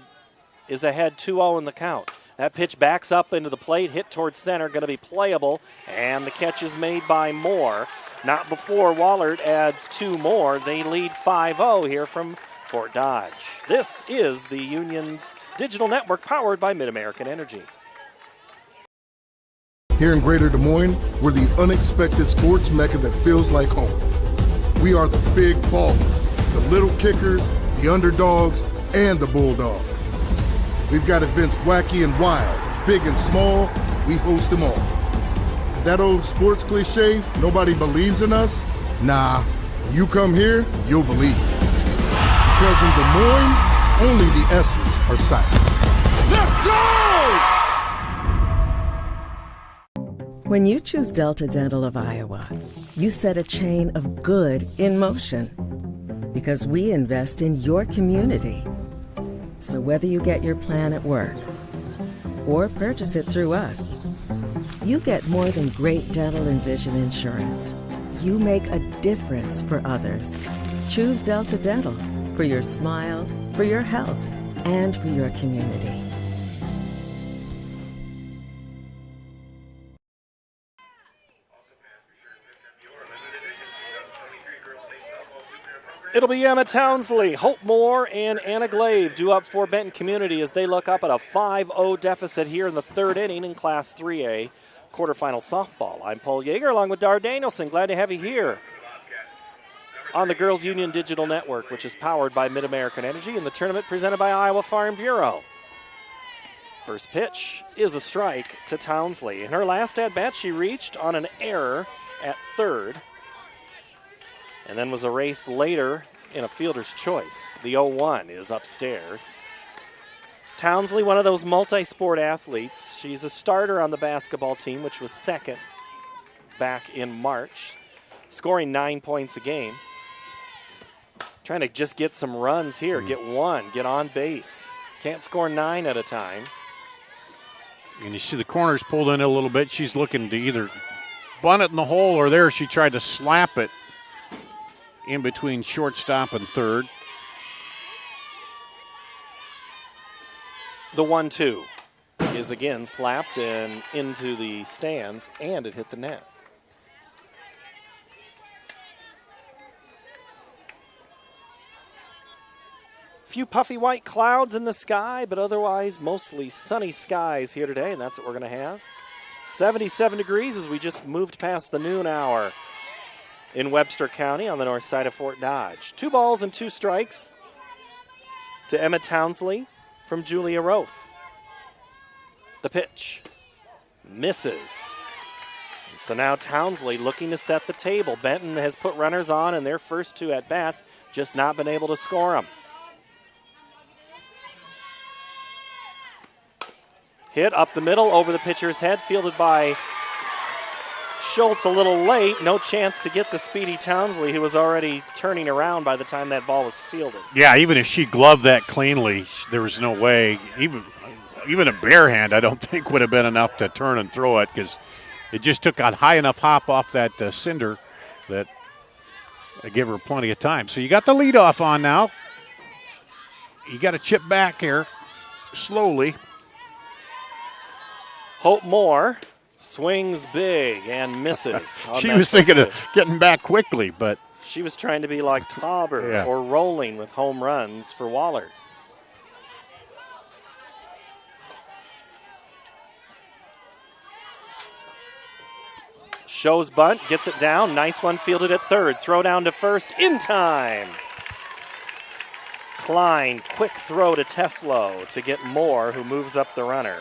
is ahead 2-0 in the count. That pitch backs up into the plate, hit towards center, going to be playable, and the catch is made by Moore. Not before Wahlert adds 2 more. They lead 5-0 here from Fort Dodge. This is the Union's digital network powered by Mid-American Energy. Here in Greater Des Moines, we're the unexpected sports mecca that feels like home. We are the big ballers, the little kickers, the underdogs, and the bulldogs. We've got events wacky and wild, big and small, we host them all. That old sports cliche, nobody believes in us? Nah, when you come here, you'll believe. Because in Des Moines, only the S's are silent. Let's go! When you choose Delta Dental of Iowa, you set a chain of good in motion. Because we invest in your community. So whether you get your plan at work or purchase it through us, you get more than great dental and vision insurance. You make a difference for others. Choose Delta Dental for your smile, for your health, and for your community. It'll be Emma Townsley, Hope Moore, and Anna Glave due up for Benton Community as they look up at a 5-0 deficit here in the third inning in Class 3A quarterfinal softball. I'm Paul Yeager along with Dar Danielson. Glad to have you here on the Girls Union Digital Network, which is powered by Mid-American Energy, and the tournament presented by Iowa Farm Bureau. First pitch is a strike to Townsley. In her last at-bat, she reached on an error at third, and then was erased later in a fielder's choice. The 0-1 is upstairs. Townsley, one of those multi-sport athletes. She's a starter on the basketball team, which was second back in March, scoring 9 points a game. Trying to just get some runs here, get one, get on base. Can't score 9 at a time. And you see the corners pulled in a little bit. She's looking to either bunt it in the hole or there she tried to slap it in between shortstop and third. The 1-2 is again slapped and into the stands, and it hit the net. Few puffy white clouds in the sky, but otherwise mostly sunny skies here today, and that's what we're going to have. 77 degrees as we just moved past the noon hour in Webster County on the north side of Fort Dodge. 2 balls and 2 strikes to Emma Townsley from Julia Roth. The pitch misses. So now Townsley looking to set the table. Benton has put runners on in their first 2 at-bats, just not been able to score them. Hit up the middle over the pitcher's head, fielded by Schultz a little late. No chance to get the speedy Townsley, who was already turning around by the time that ball was fielded. Yeah, even if she gloved that cleanly, there was no way. Even a bare hand, I don't think, would have been enough to turn and throw it, because it just took a high enough hop off that cinder that gave her plenty of time. So you got the leadoff on now. You got to chip back here slowly. Hope Moore swings big and misses. She was thinking of getting back quickly, but she was trying to be like Tauber or rolling with home runs for Wahlert. Shows bunt, gets it down. Nice one fielded at third. Throw down to first in time. Klein, quick throw to Teslo to get Moore, who moves up the runner.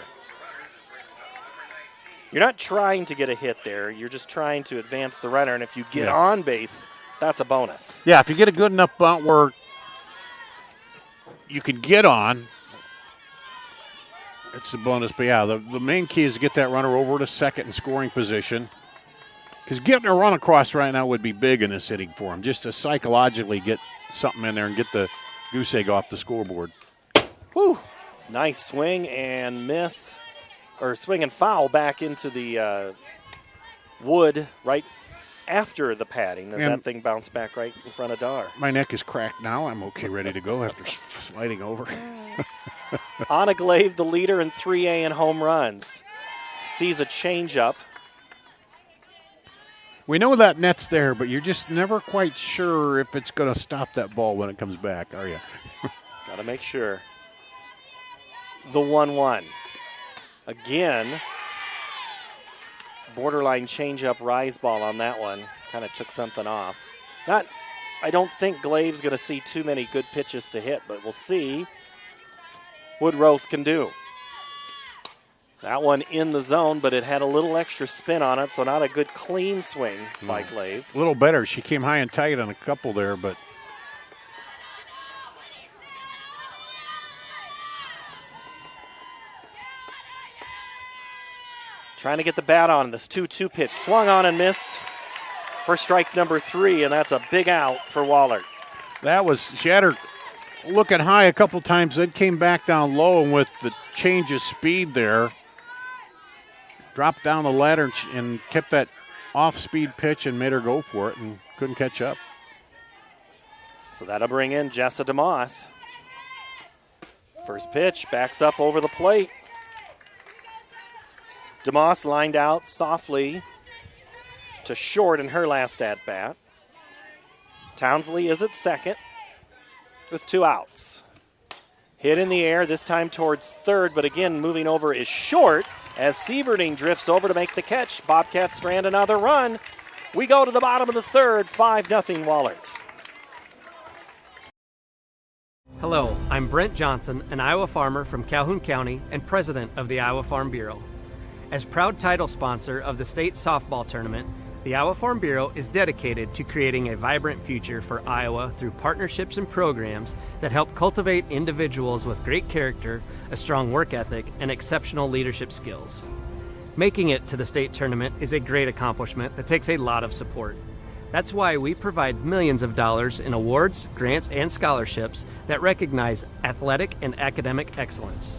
You're not trying to get a hit there. You're just trying to advance the runner, and if you get on base, that's a bonus. Yeah, if you get a good enough bunt where you can get on, it's a bonus. But, yeah, the main key is to get that runner over to second in scoring position, because getting a run across right now would be big in this inning for him, just to psychologically get something in there and get the goose egg off the scoreboard. Whew. Nice swing and miss. Or swing and foul back into the wood right after the padding as that thing bounced back right in front of Dar. My neck is cracked now. I'm okay, ready to go after sliding over. Anna Glaive, the leader in 3A in home runs, sees a changeup. We know that net's there, but you're just never quite sure if it's going to stop that ball when it comes back, are you? Got to make sure. The 1-1. Again, borderline changeup rise ball on that one. Kind of took something off. I don't think Glaive's going to see too many good pitches to hit, but we'll see what Roth can do. That one in the zone, but it had a little extra spin on it, so not a good clean swing by Glaive. A little better. She came high and tight on a couple there, but trying to get the bat on this 2-2 pitch. Swung on and missed for strike number 3, and that's a big out for Wahlert. She had her looking high a couple times, then came back down low, and with the change of speed there, dropped down the ladder and kept that off-speed pitch and made her go for it and couldn't catch up. So that'll bring in Jessa DeMoss. First pitch, backs up over the plate. DeMoss lined out softly to short in her last at-bat. Townsley is at second with 2 outs. Hit in the air, this time towards third, but again moving over is short as Sieverding drifts over to make the catch. Bobcats strand another run. We go to the bottom of the third, 5-0 Wahlert. Hello, I'm Brent Johnson, an Iowa farmer from Calhoun County and president of the Iowa Farm Bureau. As proud title sponsor of the state softball tournament, the Iowa Farm Bureau is dedicated to creating a vibrant future for Iowa through partnerships and programs that help cultivate individuals with great character, a strong work ethic, and exceptional leadership skills. Making it to the state tournament is a great accomplishment that takes a lot of support. That's why we provide millions of dollars in awards, grants, and scholarships that recognize athletic and academic excellence.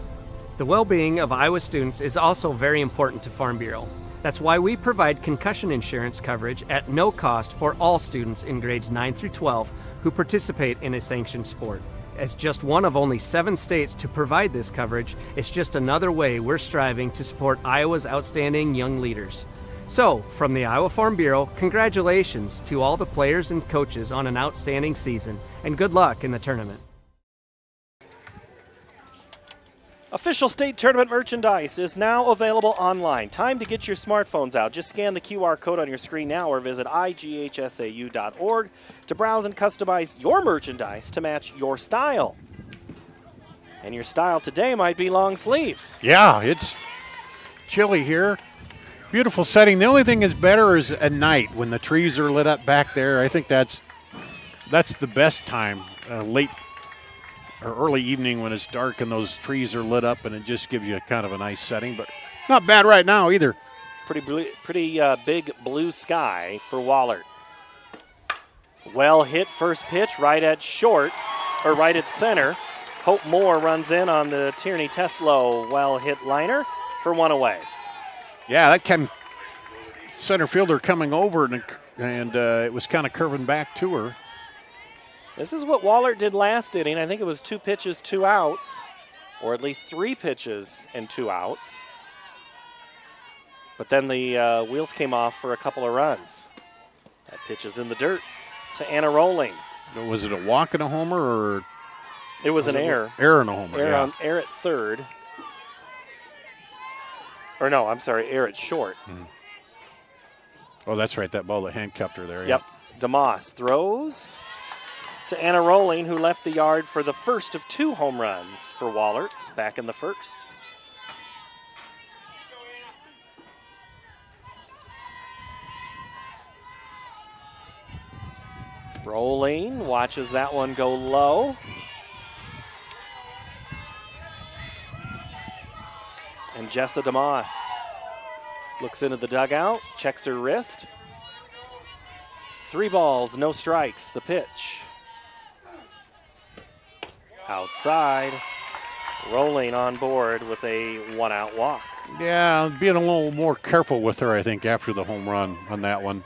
The well-being of Iowa students is also very important to Farm Bureau. That's why we provide concussion insurance coverage at no cost for all students in grades 9 through 12 who participate in a sanctioned sport. As just one of only 7 states to provide this coverage, it's just another way we're striving to support Iowa's outstanding young leaders. So, from the Iowa Farm Bureau, congratulations to all the players and coaches on an outstanding season, and good luck in the tournament. Official state tournament merchandise is now available online. Time to get your smartphones out. Just scan the QR code on your screen now or visit IGHSAU.org to browse and customize your merchandise to match your style. And your style today might be long sleeves. Yeah, it's chilly here. Beautiful setting. The only thing that's better is at night when the trees are lit up back there. I think that's the best time, late or early evening when it's dark and those trees are lit up, and it just gives you kind of a nice setting. But not bad right now either. Pretty big blue sky for Wahlert. Well hit first pitch right at short, or right at center. Hope Moore runs in on the Tierney Teslo well hit liner for one away. Yeah, that center fielder coming over, and it was kind of curving back to her. This is what Wahlert did last inning. I think it was 2 pitches, 2 outs, or at least 3 pitches and 2 outs. But then the wheels came off for a couple of runs. That pitch is in the dirt to Anna Rolling. Was it a walk and a homer, or? It was an error. Error and a homer, Error at third. Or no, I'm sorry, error at short. Oh, that's right, that ball that handcuffed her there. Yep. DeMoss throws to Anna Rolling, who left the yard for the first of 2 home runs for Wahlert back in the first. Rolling watches that one go low. And Jessa DeMoss looks into the dugout, checks her wrist. 3 balls, no strikes, the pitch. Outside, Rolling on board with a 1-out walk. Yeah, being a little more careful with her, I think, after the home run on that one.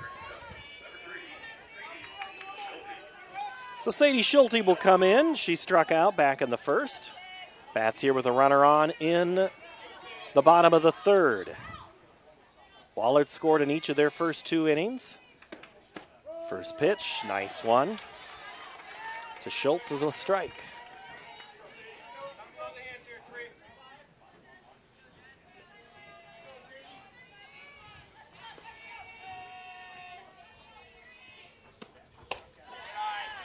So Sadie Schulte will come in. She struck out back in the first. Bats here with a runner on in the bottom of the third. Wahlert scored in each of their first 2 innings. First pitch, nice one. To Schultz is a strike.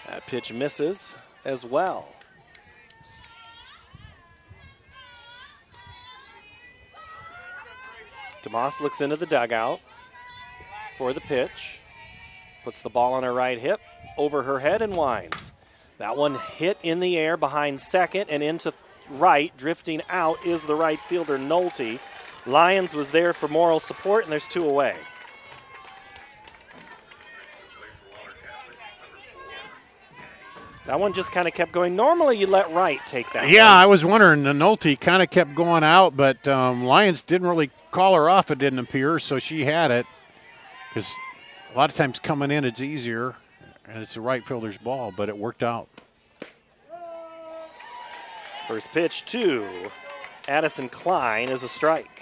That pitch misses as well. DeMoss looks into the dugout for the pitch. Puts the ball on her right hip, over her head, and winds. That one hit in the air behind second and into right. Drifting out is the right fielder, Nolte. Lyons was there for moral support, and there's 2 away. That one just kind of kept going. Normally you let right take that Yeah, one. I was wondering. Nolte kind of kept going out, but Lyons didn't really call her off, it didn't appear, so she had it. Because a lot of times coming in it's easier, and it's the right fielder's ball, but it worked out. First pitch to Addison Klein is a strike.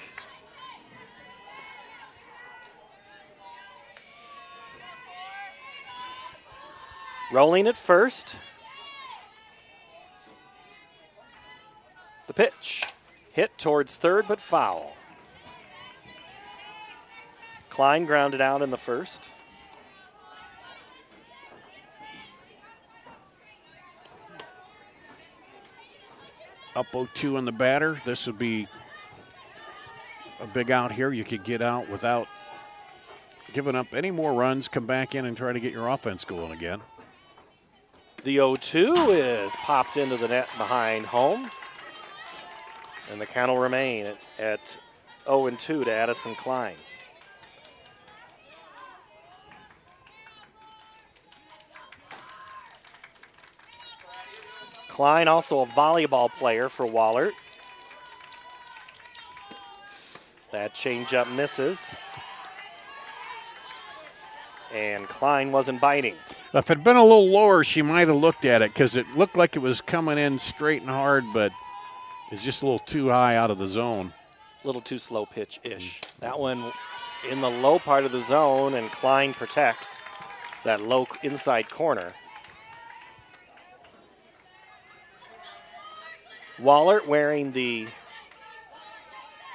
Rolling at first. The pitch. Hit towards third, but foul. Klein grounded out in the first. Up 0-2 on the batter. This would be a big out here. You could get out without giving up any more runs, come back in and try to get your offense going again. The 0-2 is popped into the net behind home. And the count will remain at 0-2 to Addison Klein. Klein also a volleyball player for Wahlert. That changeup misses. And Klein wasn't biting. If it had been a little lower, she might have looked at it because it looked like it was coming in straight and hard, but it's just a little too high out of the zone. A little too slow pitch-ish. That one in the low part of the zone, and Klein protects that low inside corner. Wahlert wearing the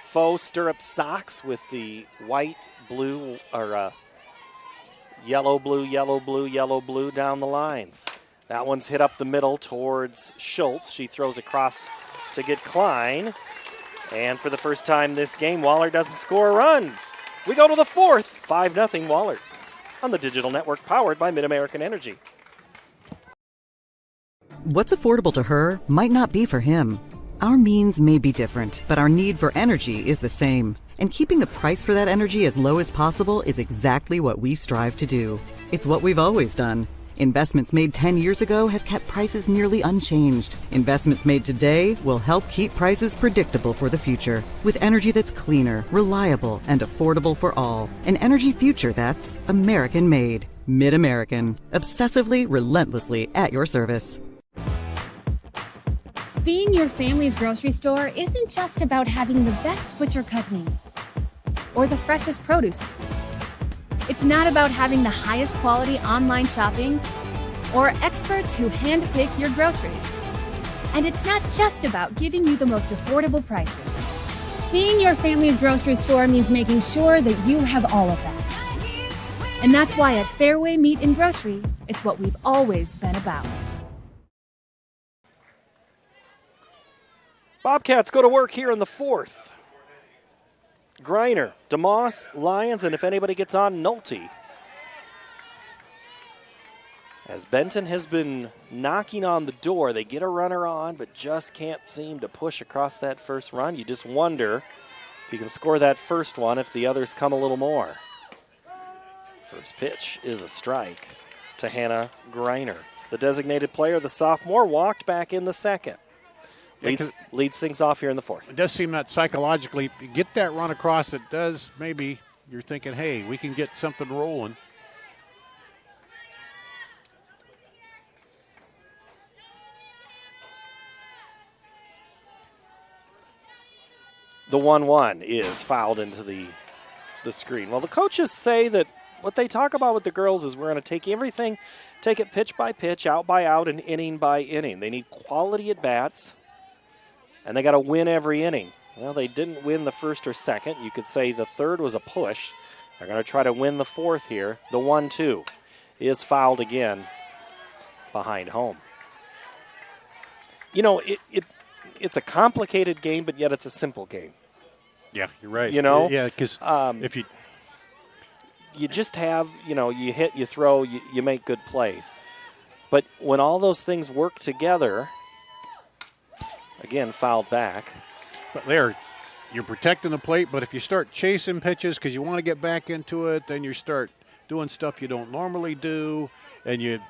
faux stirrup socks with the white, blue, or yellow, blue, yellow, blue, yellow, blue down the lines. That one's hit up the middle towards Schultz. She throws across to get Klein. And for the first time this game, Wahlert doesn't score a run. We go to the fourth, 5-0 Wahlert on the digital network powered by Mid-American Energy. What's affordable to her might not be for him. Our means may be different, but our need for energy is the same. And keeping the price for that energy as low as possible is exactly what we strive to do. It's what we've always done. Investments made 10 years ago have kept prices nearly unchanged. Investments made today will help keep prices predictable for the future. With energy that's cleaner, reliable, and affordable for all. An energy future that's American-made. Mid-American. Obsessively, relentlessly at your service. Being your family's grocery store isn't just about having the best butcher cut meat or the freshest produce. It's not about having the highest quality online shopping or experts who handpick your groceries. And it's not just about giving you the most affordable prices. Being your family's grocery store means making sure that you have all of that. And that's why at Fairway Meat and Grocery, it's what we've always been about. Bobcats go to work here in the fourth. Greiner, DeMoss, Lyons, and if anybody gets on, Nolte. As Benton has been knocking on the door, they get a runner on, but just can't seem to push across that first run. You just wonder if you can score that first one, if the others come a little more. First pitch is a strike to Hannah Greiner. The designated player, the sophomore, walked back in the second. Leads things off here in the fourth. It does seem that psychologically, if you get that run across, it does maybe you're thinking, hey, we can get something rolling. The 1-1 is fouled into the screen. Well, the coaches say that what they talk about with the girls is we're going to take everything, take it pitch by pitch, out by out, and inning by inning. They need quality at-bats. And they got to win every inning. Well, they didn't win the first or second. You could say the third was a push. They're going to try to win the fourth here. The 1-2 is fouled again behind home. You know, it's a complicated game, but yet it's a simple game. Yeah, you're right. You know? Yeah, because if you just have, you hit, you throw, you make good plays. But when all those things work together, again, fouled back. But you're protecting the plate, but if you start chasing pitches because you want to get back into it, then you start doing stuff you don't normally do, and you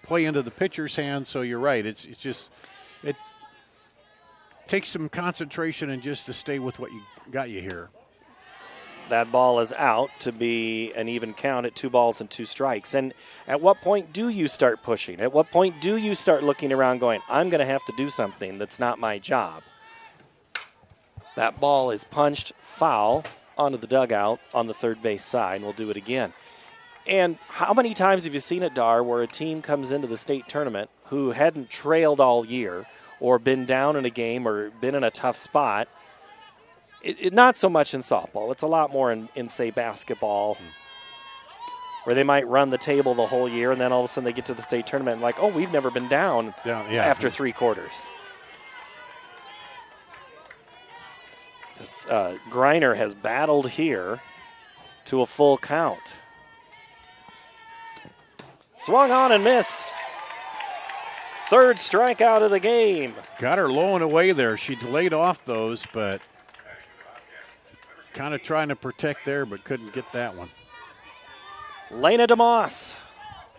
play into the pitcher's hands. So you're right. It takes some concentration and just to stay with what you got you here. That ball is out to be an even count at 2 balls and 2 strikes. And at what point do you start pushing? At what point do you start looking around going, I'm going to have to do something that's not my job? That ball is punched foul onto the dugout on the third base side. We'll do it again. And how many times have you seen it, Dar, where a team comes into the state tournament who hadn't trailed all year or been down in a game or been in a tough spot? Not so much in softball. It's a lot more in say, basketball, where they might run the table the whole year, and then all of a sudden they get to the state tournament and like, oh, we've never been down after 3 quarters. Greiner has battled here to a full count. Swung on and missed. Third strikeout of the game. Got her low and away there. She laid off those, but kind of trying to protect there, but couldn't get that one. Lena DeMoss,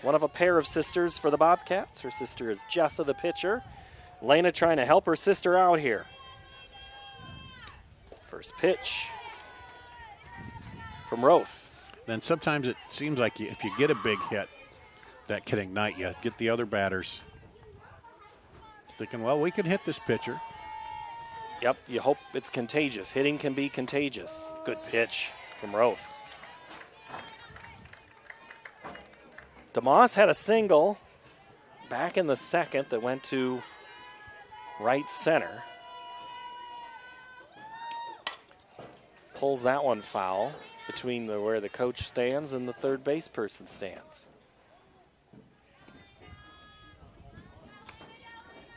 one of a pair of sisters for the Bobcats. Her sister is Jessa, the pitcher. Lena trying to help her sister out here. First pitch from Roth. Then sometimes it seems like if you get a big hit, that can ignite you. Get the other batters thinking, well, we can hit this pitcher. Yep, you hope it's contagious. Hitting can be contagious. Good pitch from Roth. DeMoss had a single back in the second that went to right center. Pulls that one foul between where the coach stands and the third base person stands.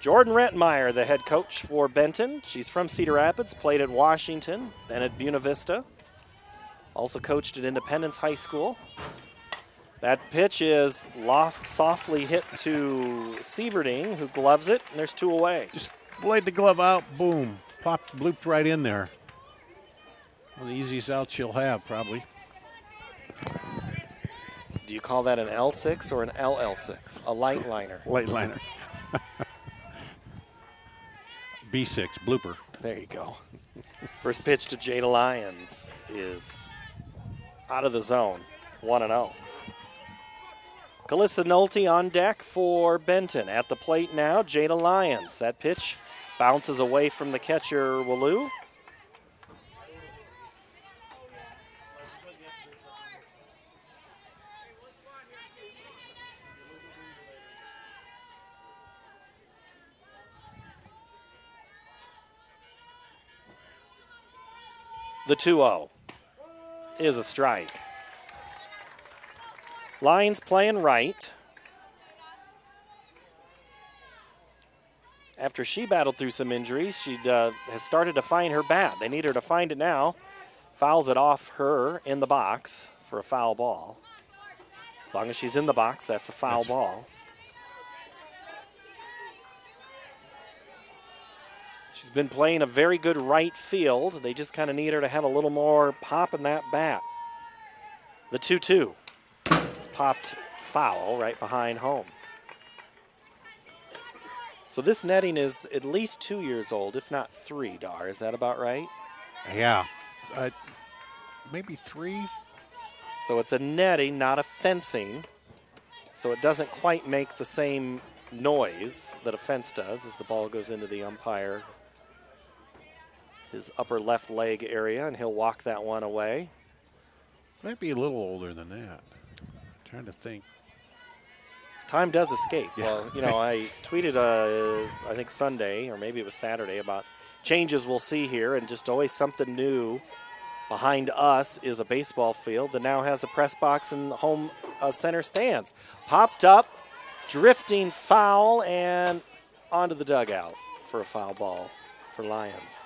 Jordan Rentmeyer, the head coach for Benton. She's from Cedar Rapids, played at Washington, then at Buena Vista. Also coached at Independence High School. That pitch is softly hit to Sieverding, who gloves it, and there's 2 away. Just laid the glove out, boom, popped, blooped right in there. One of the easiest outs she'll have, probably. Do you call that an L6 or an LL6? A light liner. Light liner. B6, blooper. There you go. First pitch to Jada Lyons is out of the zone, 1-0. Calista Nolte on deck for Benton. At the plate now, Jada Lyons. That pitch bounces away from the catcher, Wallou. The 2-0 is a strike. Lyons playing right. After she battled through some injuries, she has started to find her bat. They need her to find it now. Fouls it off her in the box for a foul ball. As long as she's in the box, that's a foul ball. She's been playing a very good right field. They just kind of need her to have a little more pop in that bat. The 2-2 is popped foul right behind home. So this netting is at least 2 years old, if not 3, Dar. Is that about right? Yeah. Maybe 3. So it's a netting, not a fencing. So it doesn't quite make the same noise that a fence does as the ball goes into the umpire, his upper left leg area, and he'll walk that one away. Might be a little older than that. I'm trying to think. Time does escape. Yeah. Well, you know, I tweeted, I think Sunday, or maybe it was Saturday, about changes we'll see here, and just always something new. Behind us is a baseball field that now has a press box and home center stands. Popped up, drifting foul, and onto the dugout for a foul ball for Lions.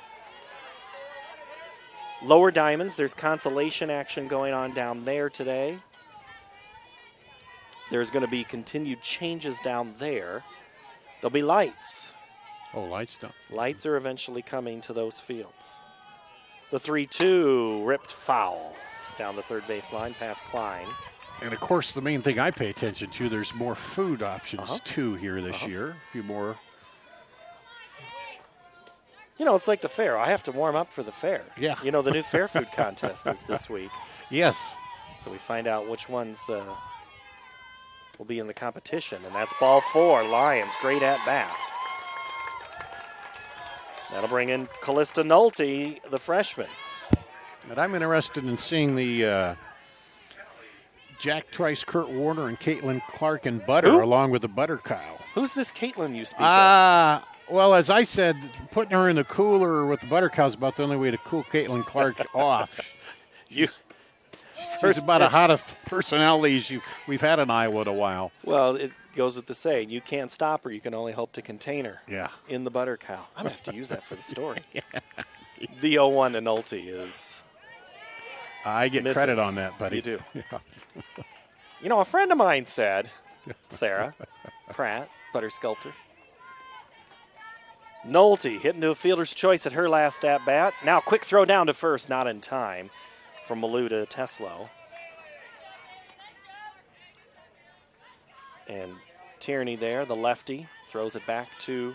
Lower Diamonds, there's consolation action going on down there today. There's going to be continued changes down there. There'll be lights. Oh, lights down. Lights are eventually coming to those fields. The 3-2 ripped foul down the third base line past Klein. And, of course, the main thing I pay attention to, there's more food options, too, here this year. A few more. You know, it's like the fair. I have to warm up for the fair. Yeah. You know, the new fair food contest is this week. Yes. So we find out which ones will be in the competition. And that's ball 4, Lions. Great at bat. That'll bring in Calista Nolte, the freshman. And I'm interested in seeing the Jack Trice, Kurt Warner, and Caitlin Clark and Butter, along with the Butter cow. Who's this Caitlin you speak of? Well, as I said, putting her in the cooler with the Butter cow is about the only way to cool Caitlin Clark off. She's about as hot a personality as we've had in Iowa in a while. Well, it goes with the saying, you can't stop her, you can only hope to contain her. Yeah. In the Butter cow. I'm going to have to use that for the story. The 0-1 to Nolte is... I get credit on that, buddy. You do. Yeah. You know, a friend of mine said, Sarah Pratt, Butter Sculptor, Nolte hit into a fielder's choice at her last at-bat. Now quick throw down to first, not in time, from Malou to Teslo. And Tierney there, the lefty, throws it back to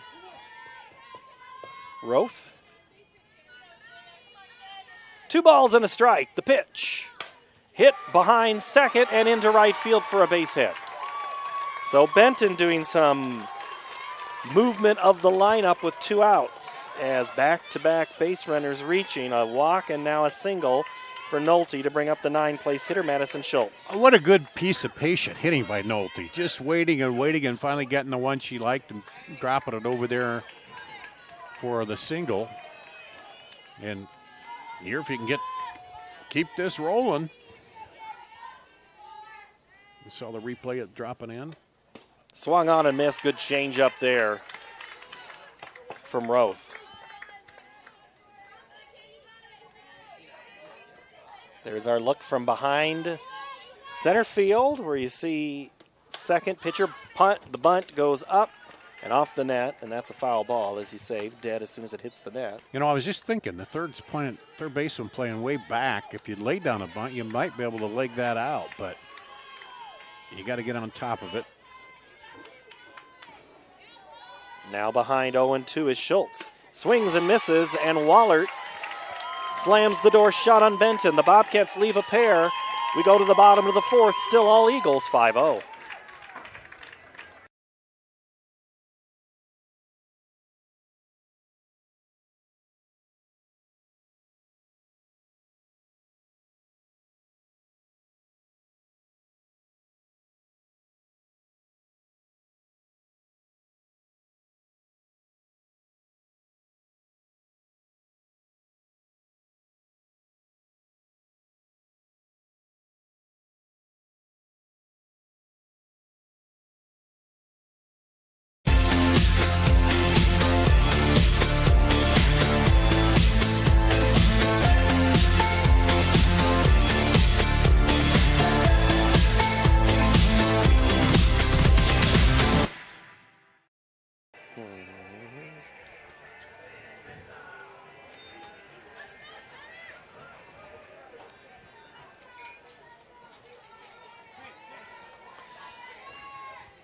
Roth. 2 balls and a strike. The pitch. Hit behind second and into right field for a base hit. So Benton doing some movement of the lineup with 2 outs as back-to-back base runners reaching a walk and now a single for Nolte to bring up the 9th-place hitter, Madison Schultz. What a good piece of patient hitting by Nolte. Just waiting and finally getting the one she liked and dropping it over there for the single. And here, if you can keep this rolling. You saw the replay it dropping in. Swung on and missed. Good change up there from Roth. There's our look from behind center field where you see second pitcher punt. The bunt goes up and off the net, and that's a foul ball, as you say, dead as soon as it hits the net. You know, I was just thinking, the third baseman playing way back. If you lay down a bunt, you might be able to leg that out, but you got to get on top of it. Now behind 0-2 is Schultz. Swings and misses, and Wahlert slams the door shut on Benton. The Bobcats leave a pair. We go to the bottom of the fourth, still all Eagles, 5-0.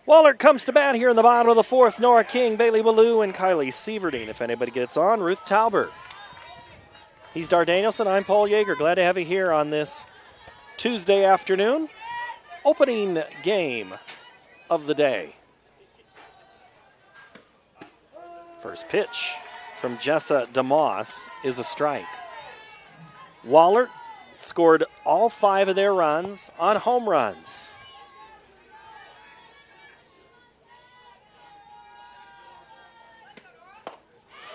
Wahlert comes to bat here in the bottom of the fourth. Nora King, Bailey Wallou, and Kylie Sieverding. If anybody gets on, Ruth Tauber. He's Dar Danielson. I'm Paul Yeager. Glad to have you here on this Tuesday afternoon. Opening game of the day. First pitch from Jessa DeMoss is a strike. Wahlert scored all 5 of their runs on home runs.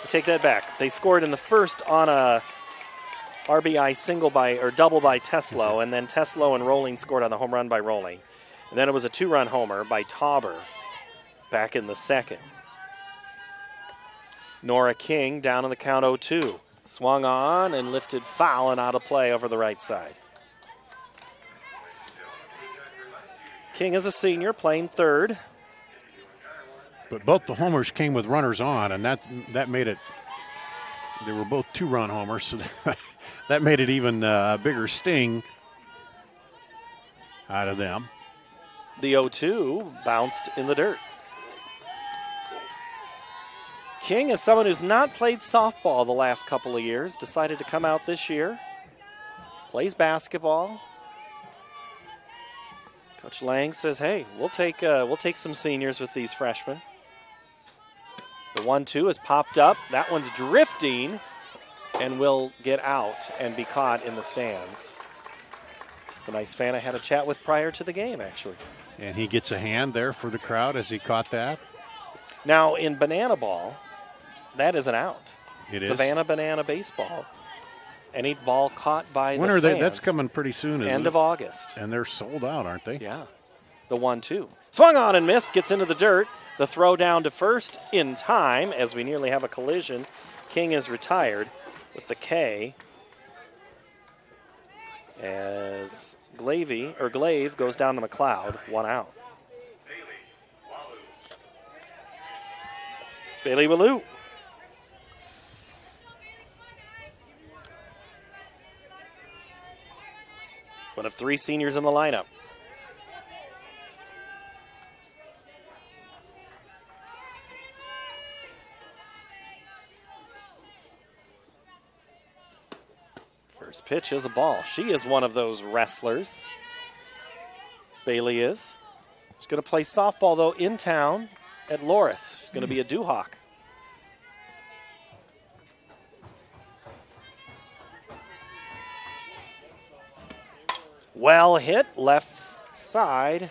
I take that back. They scored in the first on a RBI single or double by Teslo, and then Teslo and Rolling scored on the home run by Rolling. And then it was a 2-run homer by Tauber back in the second. Nora King down on the count 0-2. Swung on and lifted foul and out of play over the right side. King is a senior playing third. But both the homers came with runners on, and that made it, they were both 2-run homers, so that made it even a bigger sting out of them. The 0-2 bounced in the dirt. King is someone who's not played softball the last couple of years, decided to come out this year, plays basketball. Coach Lang says, hey, we'll take some seniors with these freshmen. The 1-2 is popped up. That one's drifting and will get out and be caught in the stands. The nice fan I had a chat with prior to the game, actually. And he gets a hand there for the crowd as he caught that. Now, in banana ball, that is an out. It is. Savannah Banana Baseball. Any ball caught by when the are fans. That's coming pretty soon, isn't it? End of August. And they're sold out, aren't they? Yeah. The 1-2. Swung on and missed, gets into the dirt. The throw down to first in time as we nearly have a collision. King is retired with the K as Glaive goes down to McLeod, 1 out. Bailey Wallou. One of 3 seniors in the lineup. First pitch is a ball. She is one of those wrestlers. Bailey is. She's going to play softball, though, in town at Loris. She's going to be a Duhawk. Well hit, left side,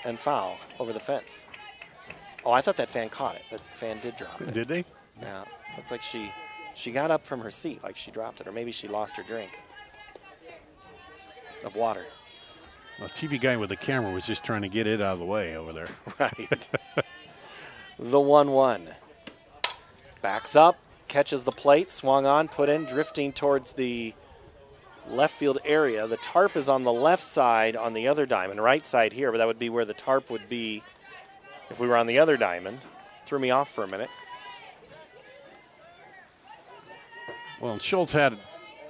and foul over the fence. Oh, I thought that fan caught it. That fan did drop it. Did they? Yeah. Looks like she got up from her seat like she dropped it, or maybe she lost her drink of water. Well, TV guy with the camera was just trying to get it out of the way over there. Right. The 1-1. Backs up, catches the plate, swung on, put in, drifting towards the left field area. The tarp is on the left side on the other diamond, right side here, but that would be where the tarp would be if we were on the other diamond. Threw me off for a minute. Well, Schultz had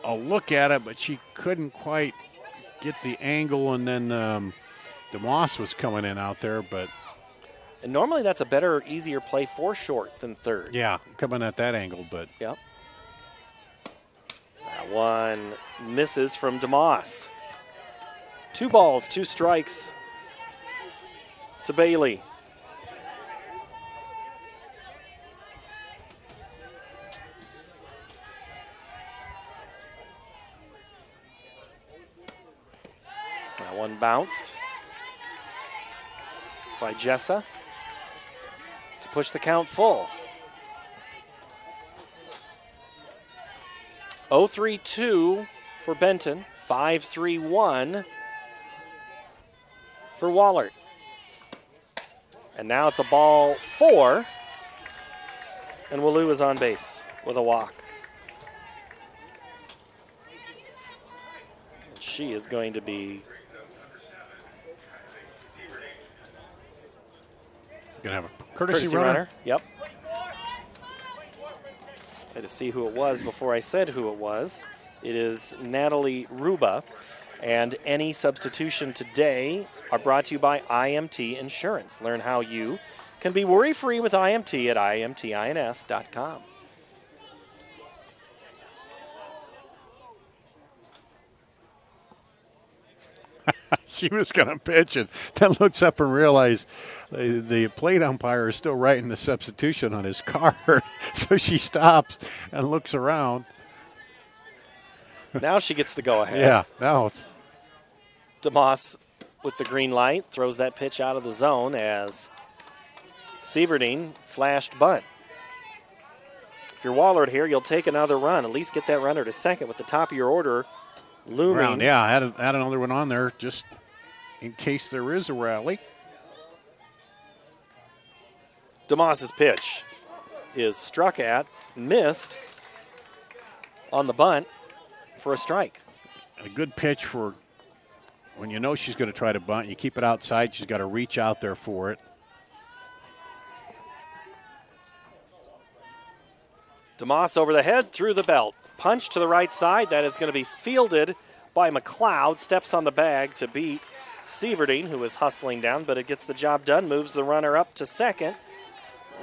a look at it, but she couldn't quite get the angle, and then DeMoss was coming in out there, but... And normally that's a better, easier play for short than third. Yeah, coming at that angle, but... Yep. That one misses from DeMoss. 2 balls, 2 strikes to Bailey. That one bounced by Jessa to push the count full. 0-3-2 for Benton, 5-3-1 for Wahlert. And now it's a ball 4, and Wallou is on base with a walk. And she is going to be... Going to have a courtesy runner. Yep. I had to see who it was before I said who it was. It is Natalie Ruba. And any substitution today are brought to you by IMT Insurance. Learn how you can be worry-free with IMT at imtins.com. She was going to pitch and then looks up and realizes the plate umpire is still writing the substitution on his card. So she stops and looks around. Now she gets the go-ahead. Yeah, now it's... DeMoss with the green light throws that pitch out of the zone as Sieverding flashed bunt. If you're Wahlert here, you'll take another run. At least get that runner to second with the top of your order looming. Round. Yeah, I had another one on there just in case there is a rally. DeMoss's pitch is struck at, missed on the bunt for a strike. A good pitch for when you know she's going to try to bunt. You keep it outside. She's got to reach out there for it. DeMoss over the head, through the belt. Punch to the right side. That is going to be fielded by McLeod. Steps on the bag to beat Sieverding, who is hustling down, but it gets the job done. Moves the runner up to second.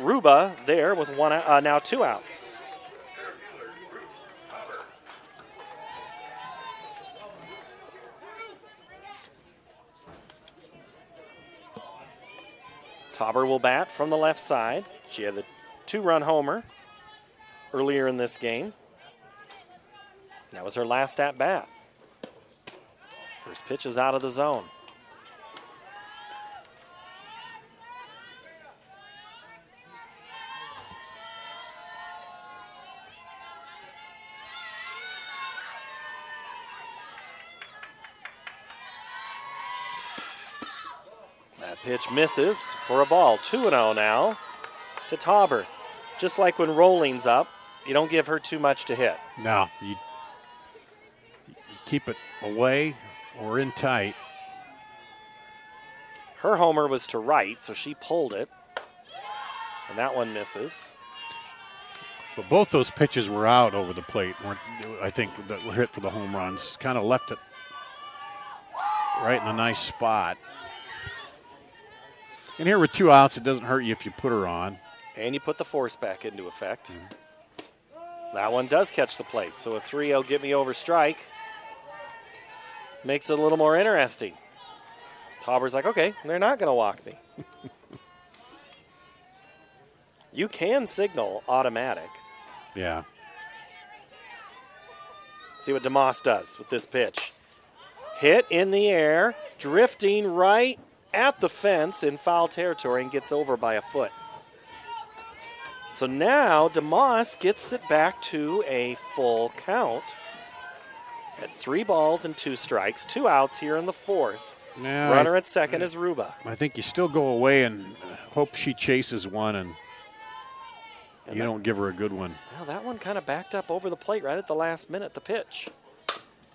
Ruba there with now 2 outs. Tauber will bat from the left side. She had the 2-run homer earlier in this game. That was her last at bat. First pitch is out of the zone. That pitch misses for a ball. 2-0 now to Tauber. Just like when Rolling's up, you don't give her too much to hit. No, you keep it away or in tight. Her homer was to right, so she pulled it. And that one misses. But both those pitches were out over the plate. I think that were hit for the home runs. Kind of left it right in a nice spot. And here with 2 outs, it doesn't hurt you if you put her on. And you put the force back into effect. That one does catch the plate, so a 3-0 get me over strike makes it a little more interesting. Tauber's like, okay, they're not going to walk me. You can signal automatic. Yeah. See what DeMoss does with this pitch. Hit in the air, drifting right at the fence in foul territory and gets over by a foot. So now DeMoss gets it back to a full count at 3 balls and 2 strikes, 2 outs here in the 4th. Yeah, Runner at second is Ruba. I think you still go away and hope she chases one and you don't give her a good one. Well, that one kind of backed up over the plate right at the last minute, the pitch.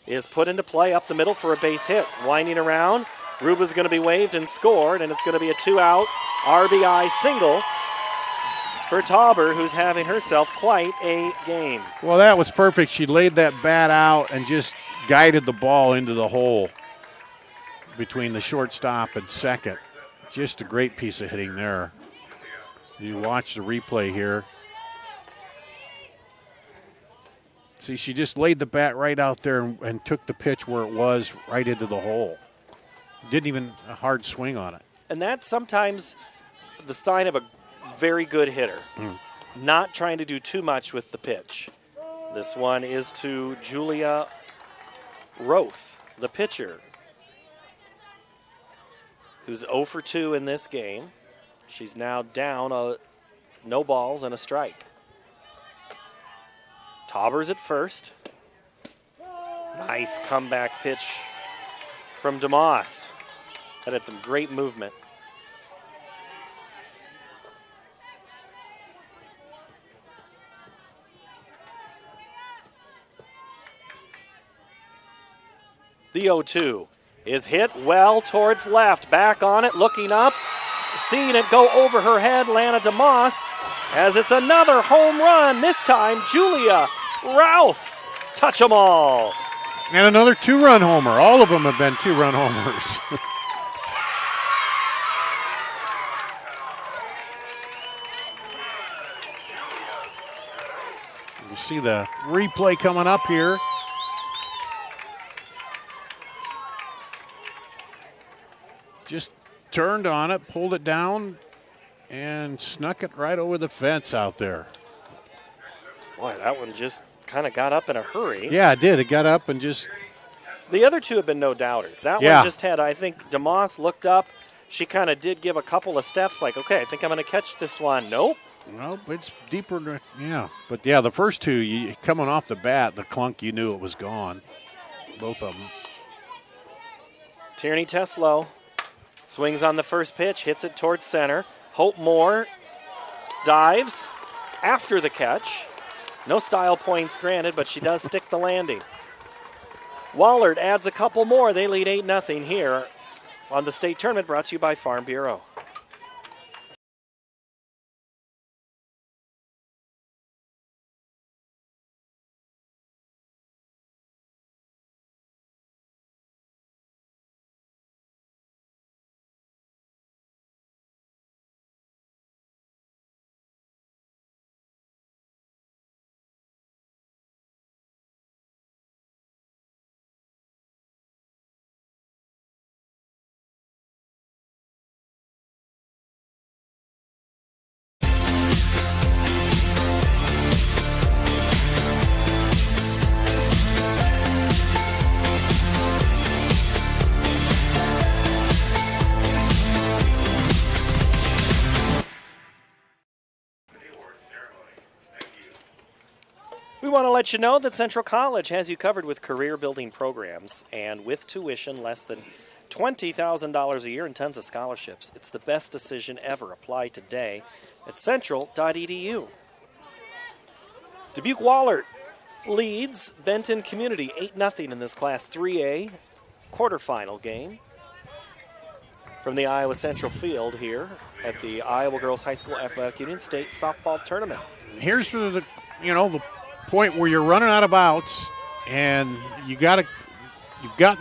is put into play up the middle for a base hit. Winding around, Ruba's going to be waved and scored, and it's going to be a 2-out RBI single for Tauber, who's having herself quite a game. Well, that was perfect. She laid that bat out and just guided the ball into the hole between the shortstop and second. Just a great piece of hitting there. You watch the replay here. See, she just laid the bat right out there and took the pitch where it was, right into the hole. Didn't even a hard swing on it. And that's sometimes the sign of a very good hitter. Not trying to do too much with the pitch. This one is to Julia Roth, the pitcher, who's 0 for 2 in this game. She's now down no balls and a strike. Tauber's at first. Nice comeback pitch from DeMoss. That had some great movement. The 0-2 is hit well towards left. Back on it, looking up, seeing it go over her head, Lana DeMoss, as it's another home run. This time, Julia Routh. Touch them all. And another 2-run homer. All of them have been 2-run homers. You see the replay coming up here. Just turned on it, pulled it down, and snuck it right over the fence out there. Boy, that one just kind of got up in a hurry. Yeah, it did. It got up and just... The other two have been no doubters. That one just had, I think, DeMoss looked up. She kind of did give a couple of steps like, okay, I think I'm going to catch this one. Nope. Nope, it's deeper. Yeah. But, yeah, the first two, coming off the bat, the clunk, you knew it was gone. Both of them. Tierney Teslow swings on the first pitch, hits it towards center. Hope Moore dives after the catch. No style points granted, but she does stick the landing. Wahlert adds a couple more. They lead 8-0 here on the state tournament, brought to you by Farm Bureau. We want to let you know that Central College has you covered with career-building programs and with tuition less than $20,000 a year and tons of scholarships. It's the best decision ever. Apply today at central.edu. Dubuque Wahlert leads Benton Community 8-0 in this Class 3A quarterfinal game from the Iowa Central Field here at the Iowa Girls High School Athletic Union State Softball Tournament. Here's the point where you're running out of outs and you've got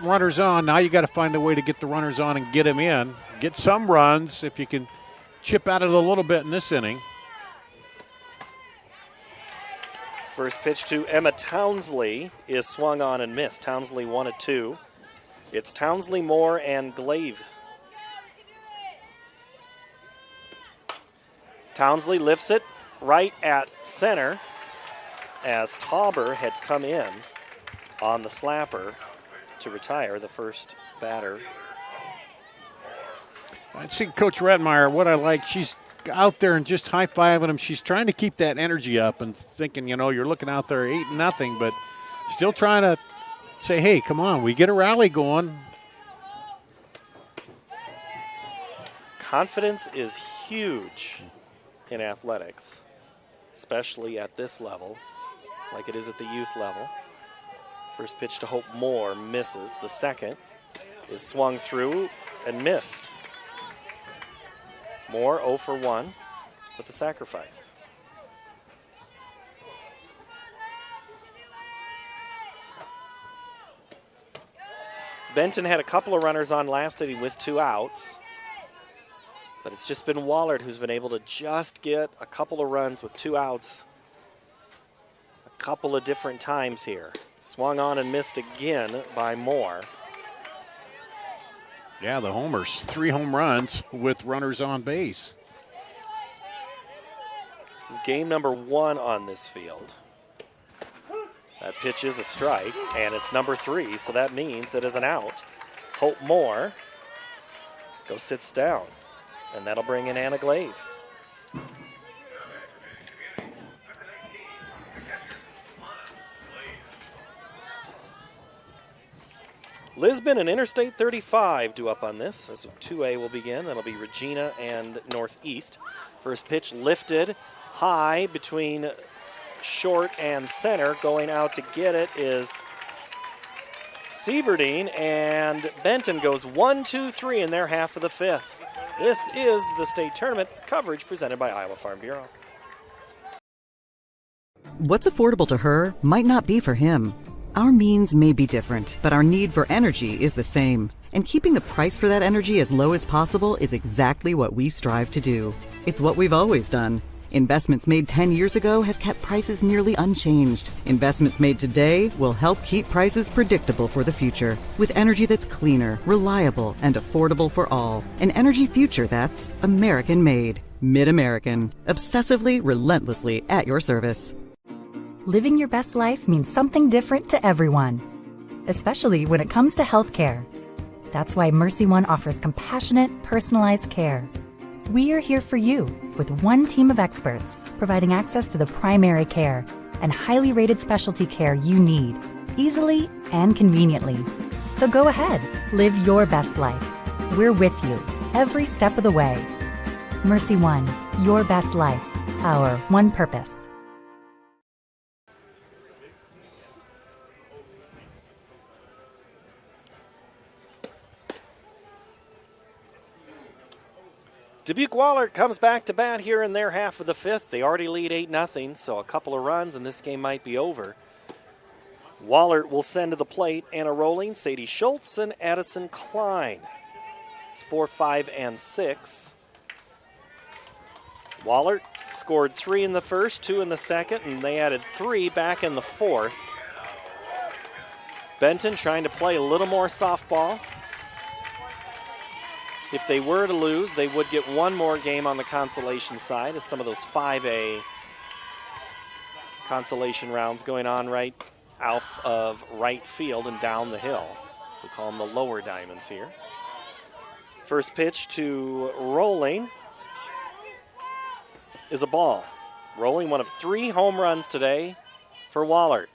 runners on. Now you got to find a way to get the runners on and get them in. Get some runs if you can chip at it a little bit in this inning. First pitch to Emma Townsley is swung on and missed. Townsley 1-2. It's Townsley, Moore, and Glaive. Townsley lifts it right at center as Tauber had come in on the slapper to retire the first batter. I see Coach Redmeyer, what I like, she's out there and just high-fiving him. She's trying to keep that energy up and thinking, you're looking out there 8-0, but still trying to say, hey, come on, we get a rally going. Confidence is huge in athletics, especially at this level, like it is at the youth level. First pitch to Hope Moore misses. The second is swung through and missed. Moore 0 for 1 with the sacrifice. Benton had a couple of runners on last inning with 2 outs, but it's just been Wahlert who's been able to just get a couple of runs with 2 outs a couple of different times here. Swung on and missed again by Moore. Yeah, the homers, 3 home runs with runners on base. This is game number 1 on this field. That pitch is a strike, and it's number 3, so that means it is an out. Hope Moore sits down, and that'll bring in Anna Glaive. Lisbon and Interstate 35 due up on this, as 2A will begin. That'll be Regina and Northeast. First pitch lifted high between short and center. Going out to get it is Sieverdeen, and Benton goes 1-2-3 in their half of the 5th. This is the state tournament coverage presented by Iowa Farm Bureau. What's affordable to her might not be for him. Our means may be different, but our need for energy is the same. And keeping the price for that energy as low as possible is exactly what we strive to do. It's what we've always done. Investments made 10 years ago have kept prices nearly unchanged. Investments made today will help keep prices predictable for the future. With energy that's cleaner, reliable, and affordable for all. An energy future that's American-made. Mid-American. Obsessively, relentlessly at your service. Living your best life means something different to everyone, especially when it comes to healthcare. That's why Mercy One offers compassionate, personalized care. We are here for you with one team of experts, providing access to the primary care and highly rated specialty care you need, easily and conveniently. So go ahead, live your best life. We're with you every step of the way. Mercy One, your best life, our one purpose. Dubuque Wahlert comes back to bat here in their half of the 5th. They already lead 8-0, so a couple of runs and this game might be over. Wahlert will send to the plate Anna Rolling, Sadie Schultz, and Addison Klein. It's 4, 5, and 6. Wahlert scored 3 in the first, 2 in the second, and they added 3 back in the 4th. Benton trying to play a little more softball. If they were to lose, they would get one more game on the consolation side, as some of those 5A consolation rounds going on right out of right field and down the hill. We call them the lower diamonds here. First pitch to Rolling is a ball. Rolling, one of 3 home runs today for Wahlert.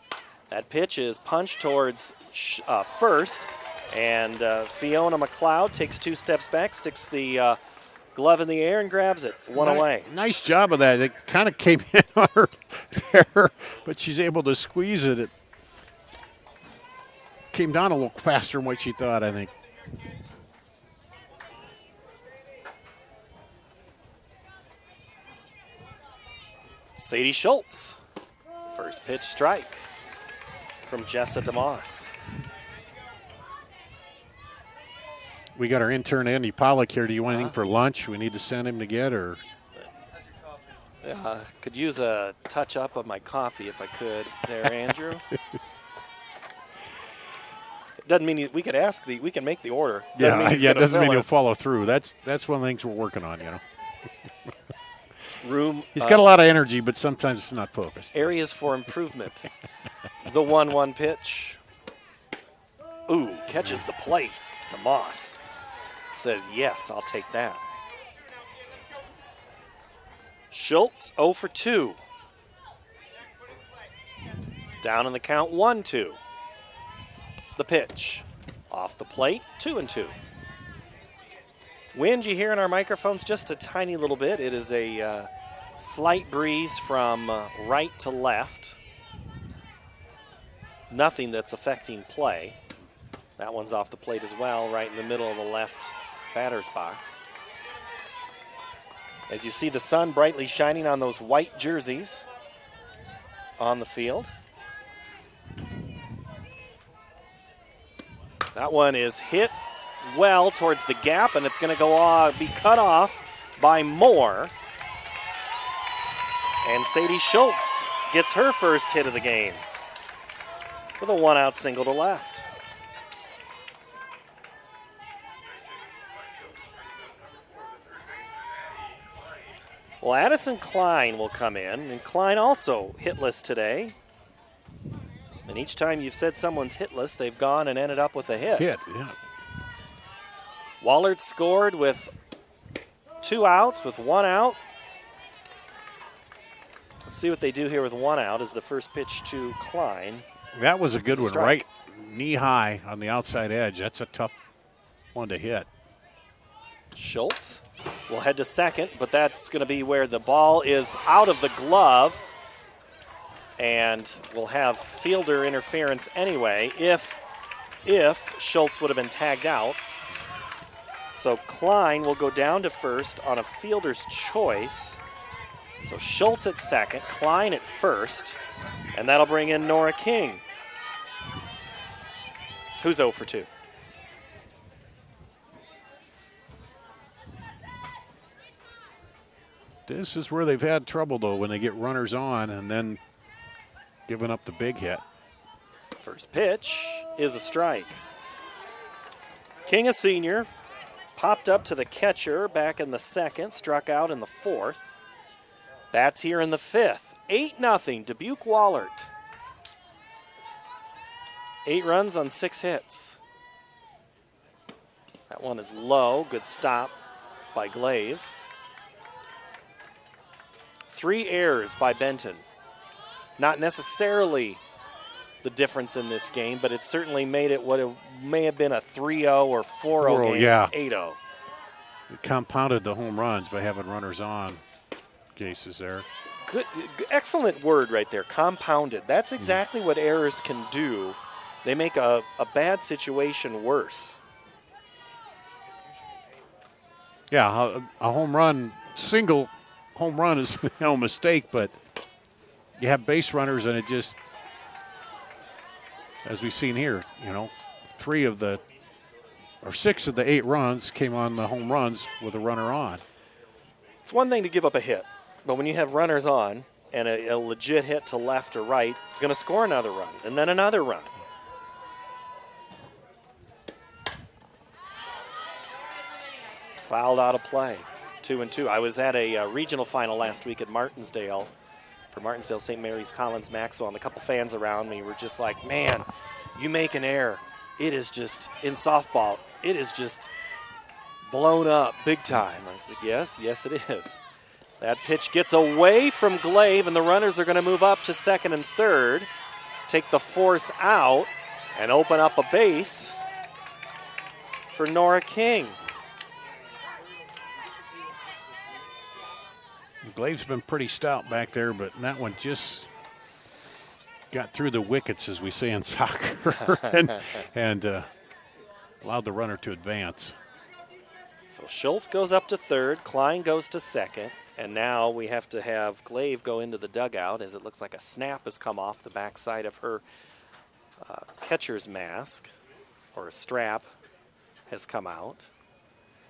That pitch is punched towards first. And Fiona McLeod takes 2 steps back, sticks the glove in the air and grabs it. One away. Nice job of that. It kind of came in on her there, but she's able to squeeze it. It came down a little faster than what she thought, I think. Sadie Schultz. First pitch strike from Jessa DeMoss. We got our intern Andy Pollock here. Do you want anything for lunch we need to send him to get, or? Could use a touch up of my coffee if I could there, Andrew. It doesn't mean we could ask we can make the order. It doesn't mean you'll follow through. That's one of the things we're working on, He's got a lot of energy, but sometimes it's not focused. Areas for improvement. The 1-1 pitch. Ooh, catches the plate. DeMoss says, yes, I'll take that. Schultz 0 for 2. Down in the count, 1-2. The pitch. Off the plate, 2-2. Wind you hear in our microphones just a tiny little bit. It is a slight breeze from right to left. nothing that's affecting play. That one's off the plate as well, right in the middle of the left batter's box. As you see the sun brightly shining on those white jerseys on the field. That one is hit well towards the gap, and it's going to go be cut off by Moore. And Sadie Schultz gets her first hit of the game with a 1-out single to left. Well, Addison Klein will come in, and Klein also hitless today. And each time you've said someone's hitless, they've gone and ended up with a hit. Yeah. Wahlert scored with 2 outs, with 1 out. Let's see what they do here with 1 out as the first pitch to Klein. That was a good one, strike. right knee high on the outside edge. That's a tough one to hit. Schultz will head to second, but that's going to be where the ball is out of the glove. And we'll have fielder interference anyway if Schultz would have been tagged out. So Klein will go down to first on a fielder's choice. So Schultz at second, Klein at first, and that'll bring in Nora King, who's 0 for 2. This is where they've had trouble, though, when they get runners on and then giving up the big hit. First pitch is a strike. King, a senior, popped up to the catcher back in the second, struck out in the fourth. Bats here in the fifth. 8-0, Dubuque Wahlert. 8 runs on 6 hits. That one is low, good stop by Glaive. 3 errors by Benton. Not necessarily the difference in this game, but it certainly made it what it may have been a 3-0 or 4-0 game, yeah. 8-0. It compounded the home runs by having runners on cases there. Good, excellent word right there, compounded. That's exactly what errors can do. They make a bad situation worse. Yeah, a home run, single home run is no mistake, but you have base runners and it just, as we've seen here, 6 of the 8 runs came on the home runs with a runner on. It's one thing to give up a hit, but when you have runners on and a legit hit to left or right, it's going to score another run and then another run. Fouled out of play, 2-2. I was at a regional final last week at Martinsdale for Martinsdale St. Mary's Collins Maxwell, and a couple fans around me were just like, man, you make an error. It is just, in softball, it is just blown up big time. I said, yes it is. That pitch gets away from Glaive, and the runners are going to move up to second and third, take the force out, and open up a base for Nora King. Glaive's been pretty stout back there, but that one just got through the wickets, as we say in soccer, and allowed the runner to advance. So Schultz goes up to third, Klein goes to second, and now we have to have Glaive go into the dugout as it looks like a snap has come off the backside of her catcher's mask, or a strap has come out.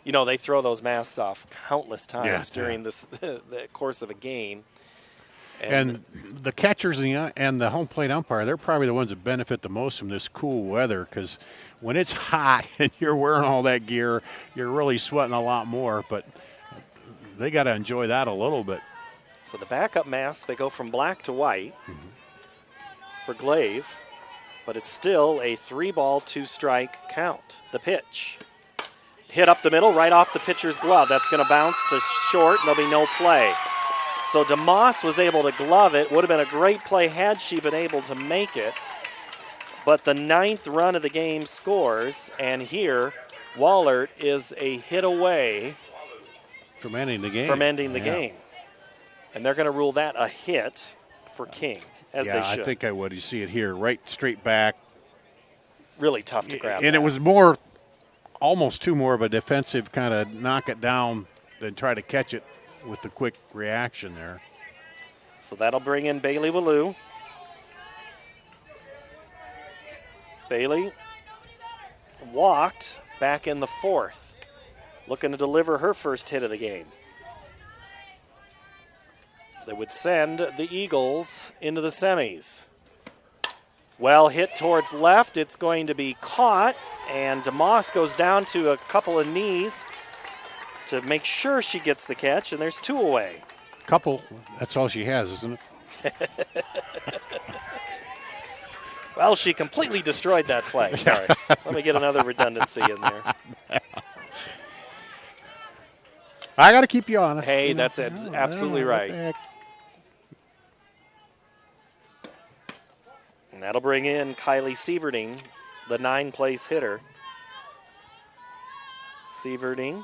You know, they throw those masks off countless times during the course of a game. And the catchers and the home plate umpire, they're probably the ones that benefit the most from this cool weather, because when it's hot and you're wearing all that gear, you're really sweating a lot more. But they got to enjoy that a little bit. So the backup masks, they go from black to white for Glaive, but it's still a 3-ball, 2-strike count. The pitch. Hit up the middle, right off the pitcher's glove. That's going to bounce to short, and there'll be no play. So DeMoss was able to glove it. Would have been a great play had she been able to make it. But the 9th run of the game scores, and here Wahlert is a hit away from ending the game. And they're going to rule that a hit for King as they should. I think I would. You see it here, right straight back. Really tough to grab. And it was almost more of a defensive kind of knock it down than try to catch it with the quick reaction there. So that'll bring in Bailey Wallou. Bailey walked back in the fourth, looking to deliver her first hit of the game. That would send the Eagles into the semis. Well hit towards left. It's going to be caught, and DeMoss goes down to a couple of knees to make sure she gets the catch, and there's 2 away. Couple, that's all she has, isn't it? Well, she completely destroyed that play. Sorry. Let me get another redundancy in there. I got to keep you honest. Hey, that's absolutely right. And that'll bring in Kylie Sieverding, the 9th-place hitter. Sieverding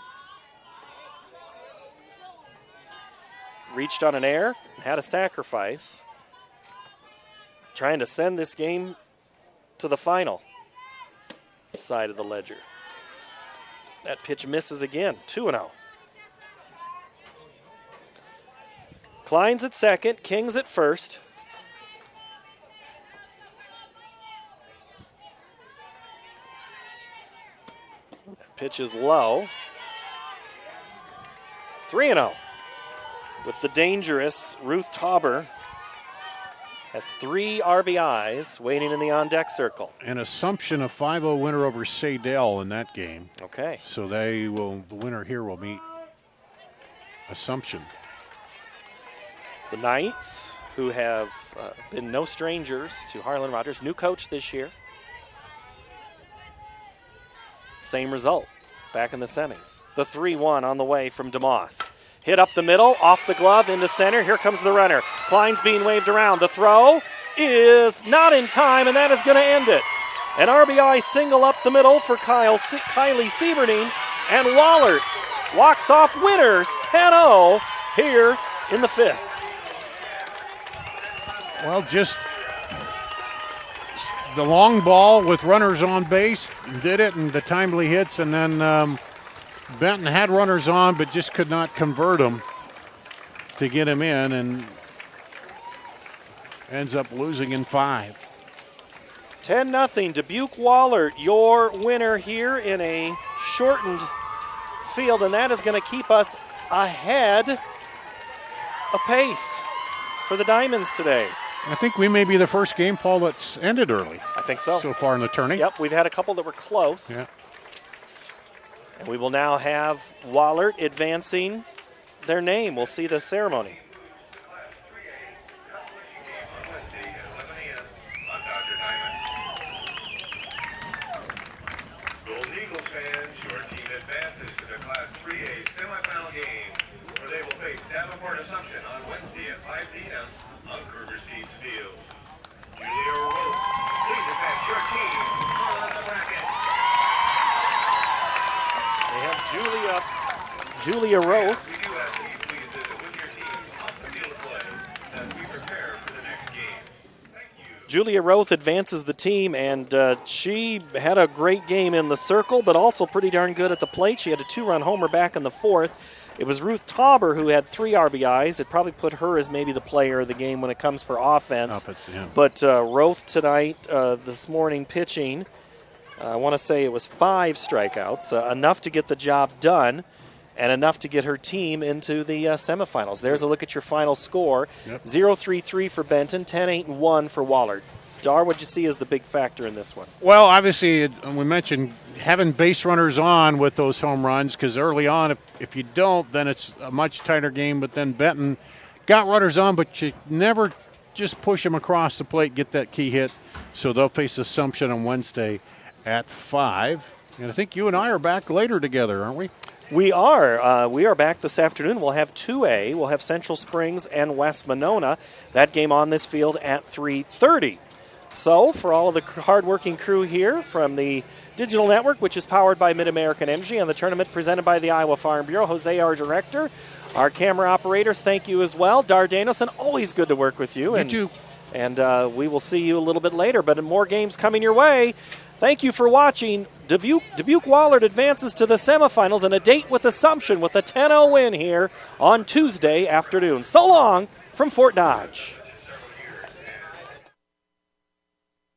reached on an air, had a sacrifice, trying to send this game to the final side of the ledger. That pitch misses again, 2-0. Klein's at second, King's at first. That pitch is low. 3-0. With the dangerous Ruth Tauber. Has 3 RBIs waiting in the on-deck circle. An Assumption, a 5-0 winner over Sadell in that game. Okay. So the winner here will meet Assumption. The Knights, who have been no strangers to Harlan Rogers, new coach this year. Same result, back in the semis. The 3-1 on the way from DeMoss. Hit up the middle, off the glove, into center. Here comes the runner. Klein's being waved around. The throw is not in time, and that is going to end it. An RBI single up the middle for Kylie Sieverding, and Wahlert walks off winners 10-0 here in the 5th. Well, just the long ball with runners on base did it, and the timely hits, and then Benton had runners on but just could not convert them to get him in, and ends up losing in 5. 10-0, Dubuque Wahlert, your winner here in a shortened field, and that is going to keep us ahead of pace for the Diamonds today. I think we may be the first game, Paul, that's ended early. I think so. So far in the tourney. Yep, we've had a couple that were close. Yeah. And we will now have Wahlert advancing their name. We'll see the ceremony. Golden Eagles fans, your team advances to the Class 3A semifinal game, where they will face Davenport Assumption on Wednesday at 5 p.m. on Kruger Seeds Field. Julia Rowe, please advance your team on the bracket. They have Julia Roth. We do ask that you please visit with your team off the field of play as we prepare for the next game. Julia Roth advances the team, and she had a great game in the circle, but also pretty darn good at the plate. She had a 2-run homer back in the 4th. It was Ruth Tauber who had 3 RBIs. It probably put her as maybe the player of the game when it comes for offense. Yeah. But Roth tonight, this morning pitching, I want to say it was 5 strikeouts, enough to get the job done and enough to get her team into the semifinals. There's a look at your final score. Yep. 0-3-3 for Benton, 10-8-1 for Wahlert. Dar, what'd you see as the big factor in this one? Well, obviously, we mentioned having base runners on with those home runs, because early on, if you don't, then it's a much tighter game. But then Benton got runners on, but you never just push them across the plate, get that key hit. So they'll face Assumption on Wednesday at 5. And I think you and I are back later together, aren't we? We are. We are back this afternoon. We'll have 2A. We'll have Central Springs and West Monona. That game on this field at 3:30. So for all of the hardworking crew here from the Digital Network, which is powered by Mid-American Energy, and the tournament presented by the Iowa Farm Bureau, Jose, our director, our camera operators, thank you as well. Dar Danielson, always good to work with you. You too. And we will see you a little bit later, but more games coming your way. Thank you for watching. Dubuque Wahlert advances to the semifinals and a date with Assumption with a 10-0 win here on Tuesday afternoon. So long from Fort Dodge.